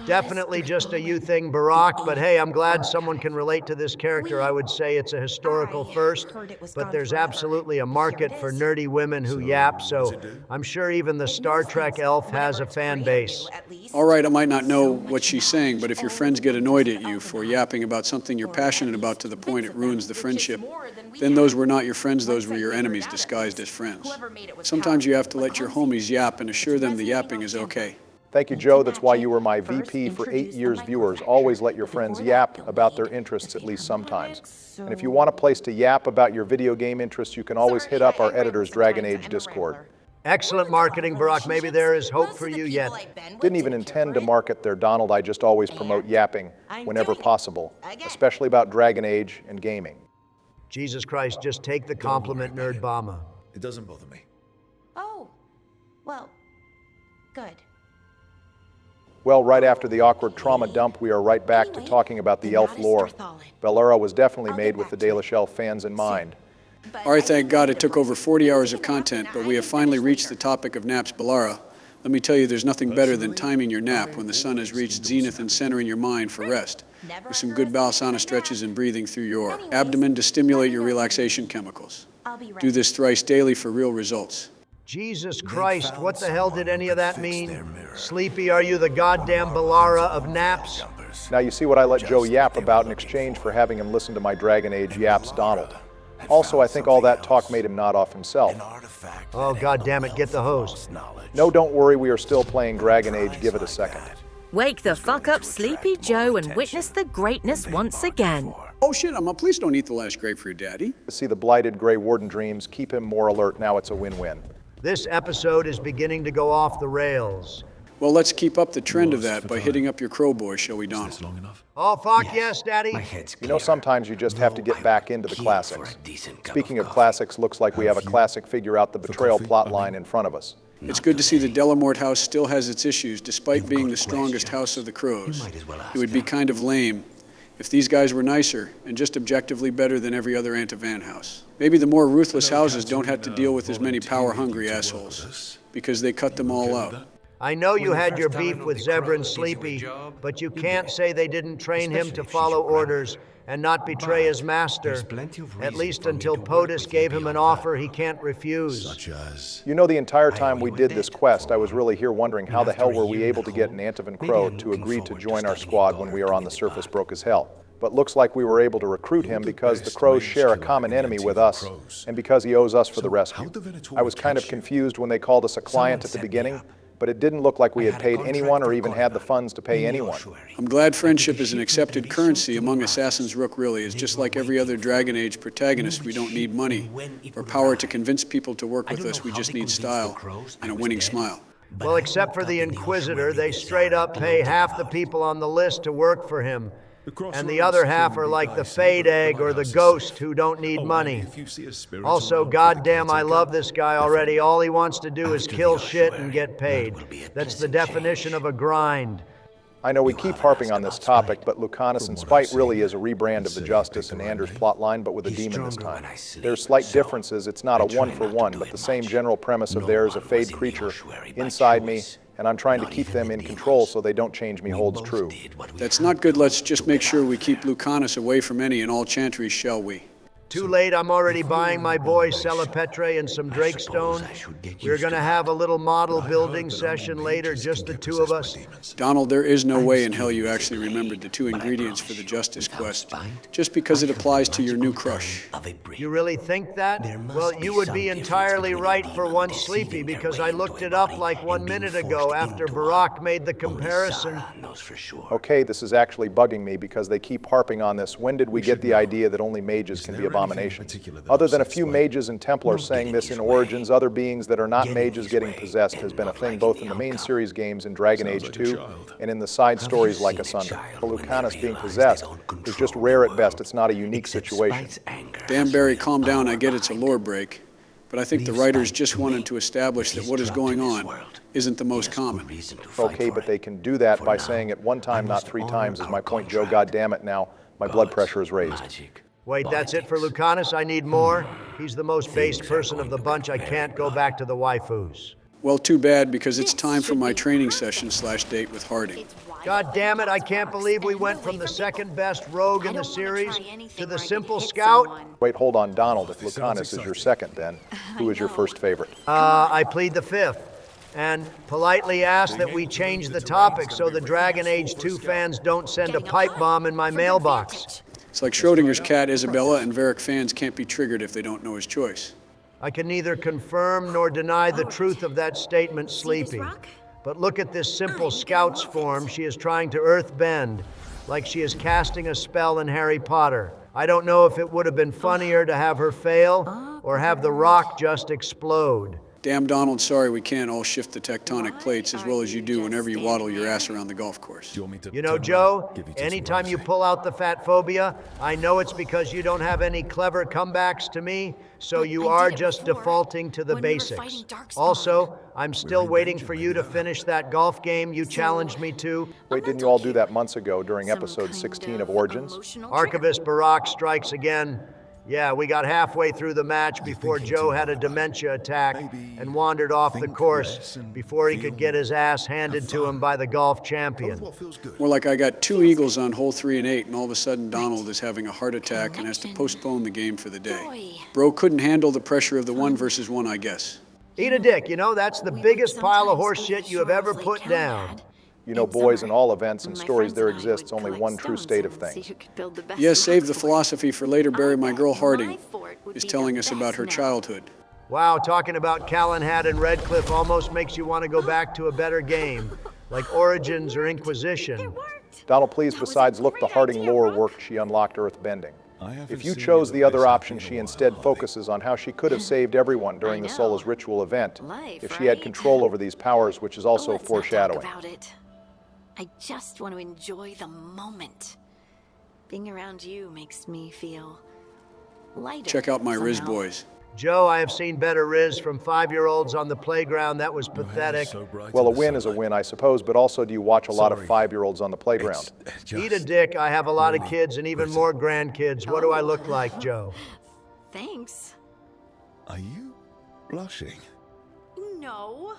Definitely just a you thing, Barack, but hey, I'm glad someone can relate to this character. I would say it's a historical first, but there's absolutely a market for nerdy women who yap, so I'm sure even the Star Trek elf has a fan base.
All right, I might not know what she's saying, but if your friends get annoyed at you for yapping about something you're passionate about to the point it ruins the friendship, then those were not your friends, those were your enemies disguised as friends. Sometimes you have to let your homies yap and assure them the yapping is okay.
Thank you, Joe. That's why you were my VP for 8 years, viewers. Always let your friends yap about their interests at least sometimes. And if you want a place to yap about your video game interests, you can always hit up our editor's Dragon Age Discord.
Excellent marketing, Barack. Maybe there is hope for you yet.
Didn't even intend to market their Donald. I just always promote yapping whenever possible, especially about Dragon Age and gaming.
Jesus Christ, just take the compliment, Nerdbama.
It doesn't bother me.
Oh, well, good.
Well, right after the awkward trauma dump, we are right back to talking about the elf lore. Belura was definitely made with the Dalish elf fans in mind.
All right, thank God it took over 40 hours of content, but we have finally reached the topic of naps Bellara. Let me tell you, there's nothing better than timing your nap when the sun has reached zenith and centering your mind for rest, with some good Balasana stretches and breathing through your abdomen to stimulate your relaxation chemicals. Do this thrice daily for real results.
Jesus Christ, what the hell did any of that mean? Sleepy, are you the goddamn Bellara of naps?
Now you see what I let Joe yap about in exchange for having him listen to my Dragon Age yaps Donald. Also, I think all that talk made him nod off himself.
Oh, goddammit, get the hose.
No, don't worry, we are still playing Dragon Age. Give it a second.
Wake the fuck up, Sleepy Joe, and witness the greatness once again.
Oh shit, please don't eat the last grape for your daddy.
To see the blighted Grey Warden dreams, keep him more alert. Now it's a win-win.
This episode is beginning to go off the rails.
Well, let's keep up the trend of that by hitting up your crow boy, shall we, Donald?
Oh, fuck yes, Daddy.
You know, sometimes you just have to get back into the classics. Speaking of classics, looks like we have a classic figure out the betrayal plotline in front of us.
It's good to see the Delamort house still has its issues, despite being the strongest house of the crows. It would be kind of lame if these guys were nicer and just objectively better than every other Antivan house. Maybe the more ruthless houses don't have to deal with as many power-hungry assholes, because they cut them all out.
I know you had your beef with Zebra and Sleepy, but you can't say they didn't train him to follow orders and not betray his master, at least until POTUS gave him an offer he can't refuse.
You know, the entire time we did this quest, I was really here wondering how the hell were we able to get an Antivan Crow to agree to join our squad when we are on the surface broke as hell. But looks like we were able to recruit him because the Crows share a common enemy with us, and because he owes us for the rescue. I was kind of confused when they called us a client at the beginning, but it didn't look like we had paid anyone or even had the funds to pay anyone.
I'm glad friendship is an accepted currency among Assassin's Rook, really. It's just like every other Dragon Age protagonist, we don't need money or power to convince people to work with us. We just need style and a winning smile.
Well, except for the Inquisitor, they straight up pay half the people on the list to work for him. And the other half are like the Fade Egg or the Ghost who don't need money. Also, goddamn, I love this guy already. All he wants to do is kill shit and get paid. That's the definition of a grind.
I know we keep harping on this topic, but Lucanis in Spite really is a rebrand of the Justice and Anders plotline, but with a demon this time. There's slight differences. It's not a one-for-one, but the same general premise of there is a Fade creature inside me, and I'm trying to keep them in control so they don't change me holds true.
That's not good. Let's just make sure we keep Lucanis away from any and all chantries, shall we?
Too late, I'm already buying my boy Celepetre and some Drakestone. We're gonna have a little model building session later, just the two of us.
Donald, there is no way in hell you actually remembered the 2 ingredients for the Justice quest, just because it applies to your new crush.
You really think that? Well, you would be entirely right for one, Sleepy, because I looked it up like 1 minute ago after Barack made the comparison.
Okay, this is actually bugging me because they keep harping on this. When did we get the idea that only mages can be abominations? Other than a few mages and Templars saying this in Origins, other beings that are not mages getting possessed has been a thing both in the main series games in Dragon Age 2 and in the side stories like Asunder. Lucanis being possessed is just rare at best. It's not a unique situation.
Dan Barry, calm down. I get it's a lore break, but I think the writers just wanted to establish that what is going on isn't the most common.
Okay, but they can do that by saying it one time, not 3 times, is my point, Joe. God damn it now. My blood pressure is raised.
Wait, that's it for Lucanis? I need more? He's the most based person of the bunch. I can't go back to the waifus.
Well, too bad, because it's time for my training session/date with Harding.
God damn it, I can't believe we went from the second best rogue in the series to the simple scout.
Wait, hold on, Donald. If Lucanis is your second, then who is your first favorite?
I plead the fifth, and politely ask that we change the topic so the Dragon Age 2 fans don't send a pipe bomb in my mailbox.
It's like Schrodinger's cat, Isabella, and Varric fans can't be triggered if they don't know his choice.
I can neither confirm nor deny the truth of that statement, Sleepy. But look at this simple scout's form. She is trying to earthbend, like she is casting a spell in Harry Potter. I don't know if it would have been funnier to have her fail or have the rock just explode.
Damn, Donald, sorry we can't all shift the tectonic plates as well as you do whenever you waddle your ass around the golf course.
You know, Joe, anytime you pull out the fat phobia, I know it's because you don't have any clever comebacks to me, so you are just defaulting to the basics. Also, I'm still waiting for you to finish that golf game you challenged me to.
Wait, didn't you all do that months ago during episode 16 of Origins?
Archivist Barack strikes again. Yeah, we got halfway through the match before Joe had a dementia attack and wandered off the course before he could get his ass handed to him by the golf champion.
More like I got 2 eagles on hole 3 and 8, and all of a sudden Donald is having a heart attack and has to postpone the game for the day. Bro couldn't handle the pressure of the 1 versus 1, I guess.
Eat a dick, you know, that's the biggest pile of horse shit you have ever put down.
You know, boys, in all events and stories there exists only one true state of things.
Yes, save the philosophy for later. Bury my girl Harding is telling us about her childhood.
Wow, talking about Callahan and Redcliffe almost makes you want to go back to a better game, like Origins or Inquisition.
Donald, please, besides look, the Harding lore worked, she unlocked earthbending. If you chose the other option, she instead focuses on how she could have saved everyone during the Sola's ritual event if she had control over these powers, which is also foreshadowing.
I just want to enjoy the moment. Being around you makes me feel lighter.
Check out my Riz boys.
Joe, I have seen better Riz from 5-year-olds on the playground. That was pathetic.
Well, a win is a win, I suppose, but also do you watch a lot of 5-year-olds on the playground?
Eat a dick. I have a lot of kids and even more grandkids. What do I look like, Joe?
Thanks.
Are you blushing?
No.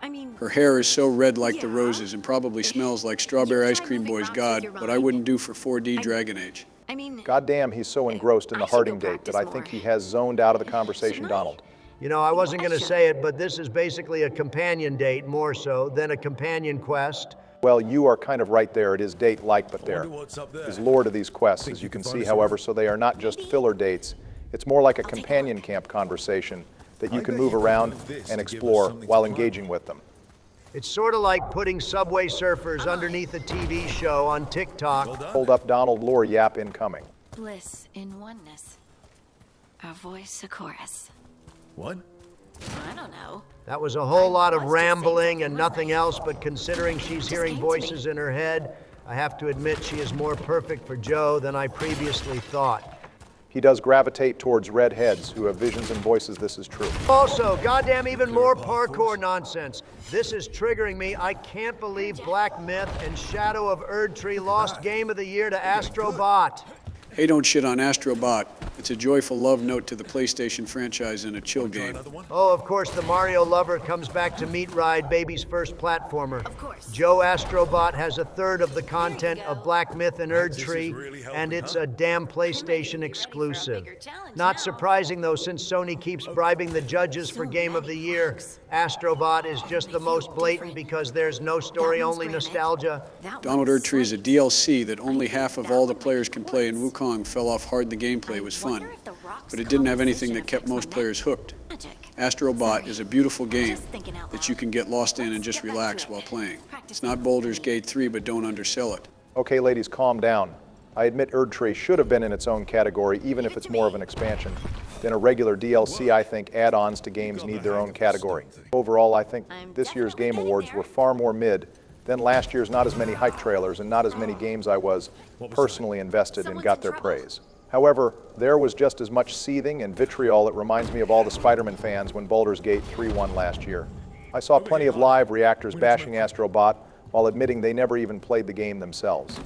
I mean,
her hair is so red like the roses and probably smells like Strawberry Ice Cream Boy's God, what I wouldn't do for 4D Dragon Age.
Goddamn, he's so engrossed in the Harding date that I think he has zoned out of the conversation, Donald.
You know, I wasn't going to say it, but this is basically a companion date more so than a companion quest.
Well, you are kind of right there. It is date-like, but there is lore to these quests, as you can see, however, so they are not just filler dates. It's more like a companion camp conversation that you can move around and explore while engaging with them.
It's sort of like putting Subway Surfers underneath a TV show on TikTok.
Hold up, Donald, lore yap incoming.
Bliss in oneness. A voice, a chorus.
What?
I don't know.
That was a whole lot of rambling and nothing else, but considering she's hearing voices in her head, I have to admit she is more perfect for Joe than I previously thought.
He does gravitate towards redheads who have visions and voices, this is true.
Also, goddamn even more parkour nonsense. This is triggering me. I can't believe Black Myth and Shadow of Erdtree lost Game of the Year to Astrobot.
Hey, don't shit on Astrobot. It's a joyful love note to the PlayStation franchise and a chill game.
Oh, of course, the Mario lover comes back to Meat Ride, baby's first platformer.
Of course.
Joe Astrobot has a third of the content of Black Myth and Erdtree, and it's a damn PlayStation exclusive. Not surprising, though, since Sony keeps bribing the judges for Game of the Year. Astrobot is just the most blatant because there's no story, only nostalgia.
Donald Erdtree is a DLC that only half of all the players can play, and Wukong fell off hard. The gameplay was fun, but it didn't have anything that kept most players hooked. Astrobot is a beautiful game that you can get lost in and just relax while playing. It's not Baldur's Gate 3, but don't undersell it.
Okay, ladies, calm down. I admit Erdtree should have been in its own category, even if it's more of an expansion than a regular DLC. I think add-ons to games need their own category. Overall, I think this year's Game Awards were far more mid than last year's not as many hype trailers and not as many games I was personally invested in got their praise. However, there was just as much seething and vitriol that reminds me of all the Spider-Man fans when Baldur's Gate 3 won last year. I saw plenty of live reactors bashing Astrobot while admitting they never even played the game themselves.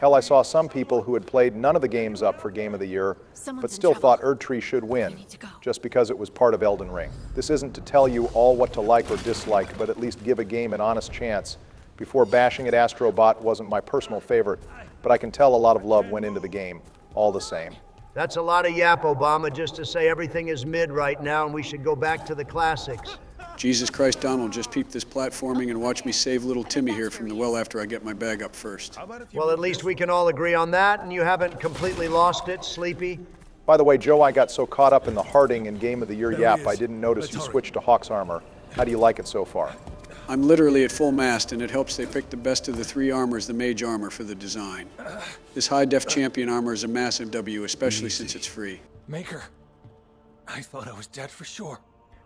Hell, I saw some people who had played none of the games up for Game of the Year, but still thought Erdtree should win, just because it was part of Elden Ring. This isn't to tell you all what to like or dislike, but at least give a game an honest chance. Before bashing at Astrobot wasn't my personal favorite, but I can tell a lot of love went into the game, all the same.
That's a lot of yap, Obama, just to say everything is mid right now and we should go back to the classics.
Jesus Christ, Donald, just peep this platforming and watch me save little Timmy here from the well after I get my bag up first.
Well, at least we can all agree on that, and you haven't completely lost it, Sleepy.
By the way, Joe, I got so caught up in the Harding and Game of the Year yap, I didn't notice you switched to Hawk's armor. How do you like it so far?
I'm literally at full mast, and it helps they pick the best of the three armors, the mage armor, for the design. This high-def champion armor is a massive W, especially since it's free.
Maker, I thought I was dead for sure.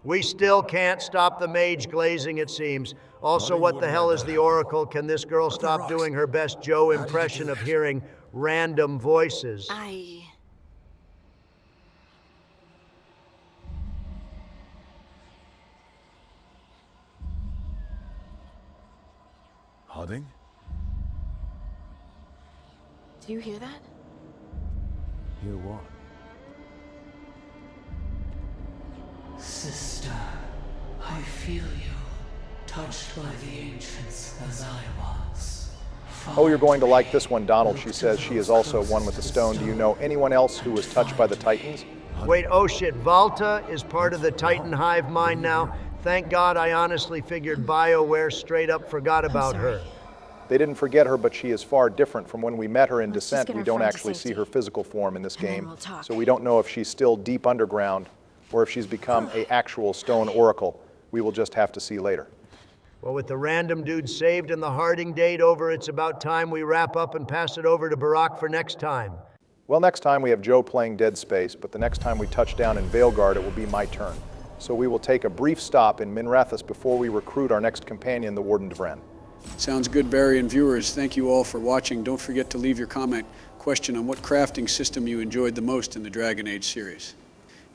We still can't stop the mage glazing, it seems. Also, what the hell is the Oracle? Can this girl stop doing her best Joe impression of hearing random voices?
Harding?
Do you hear that?
Hear what?
Sister, I feel you, touched by the ancients as I was.
Oh, you're going to like this one, Donald. She says she is also one with the stone. Do you know anyone else who was touched by the Titans?
Wait, oh shit, Valta is part of the Titan hive mind now? Thank God I honestly figured BioWare straight up forgot about her.
They didn't forget her, but she is far different from when we met her in Descent. We don't actually see her physical form in this game, so we don't know if she's still deep underground or if she's become an actual stone oracle. We will just have to see later.
Well, with the random dude saved and the Harding date over, it's about time we wrap up and pass it over to Barack for next time.
Well, next time we have Joe playing Dead Space, but the next time we touch down in Veilguard, it will be my turn. So we will take a brief stop in Minrathous before we recruit our next companion, the Warden Devren.
Sounds good, Barry, and viewers. Thank you all for watching. Don't forget to leave your question on what crafting system you enjoyed the most in the Dragon Age series.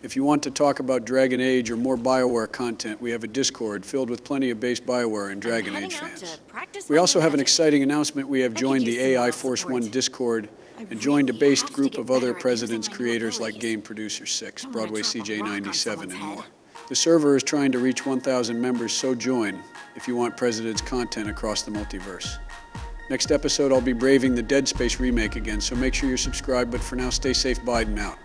If you want to talk about Dragon Age or more BioWare content, we have a Discord filled with plenty of base BioWare and Dragon Age fans. We also have an exciting announcement. We have joined the AI Force One Discord and joined a based group of other President's creators like Game Producer 6, Broadway CJ 97, and more. The server is trying to reach 1,000 members, so join if you want President's content across the multiverse. Next episode, I'll be braving the Dead Space remake again, so make sure you're subscribed, but for now, stay safe, Biden out.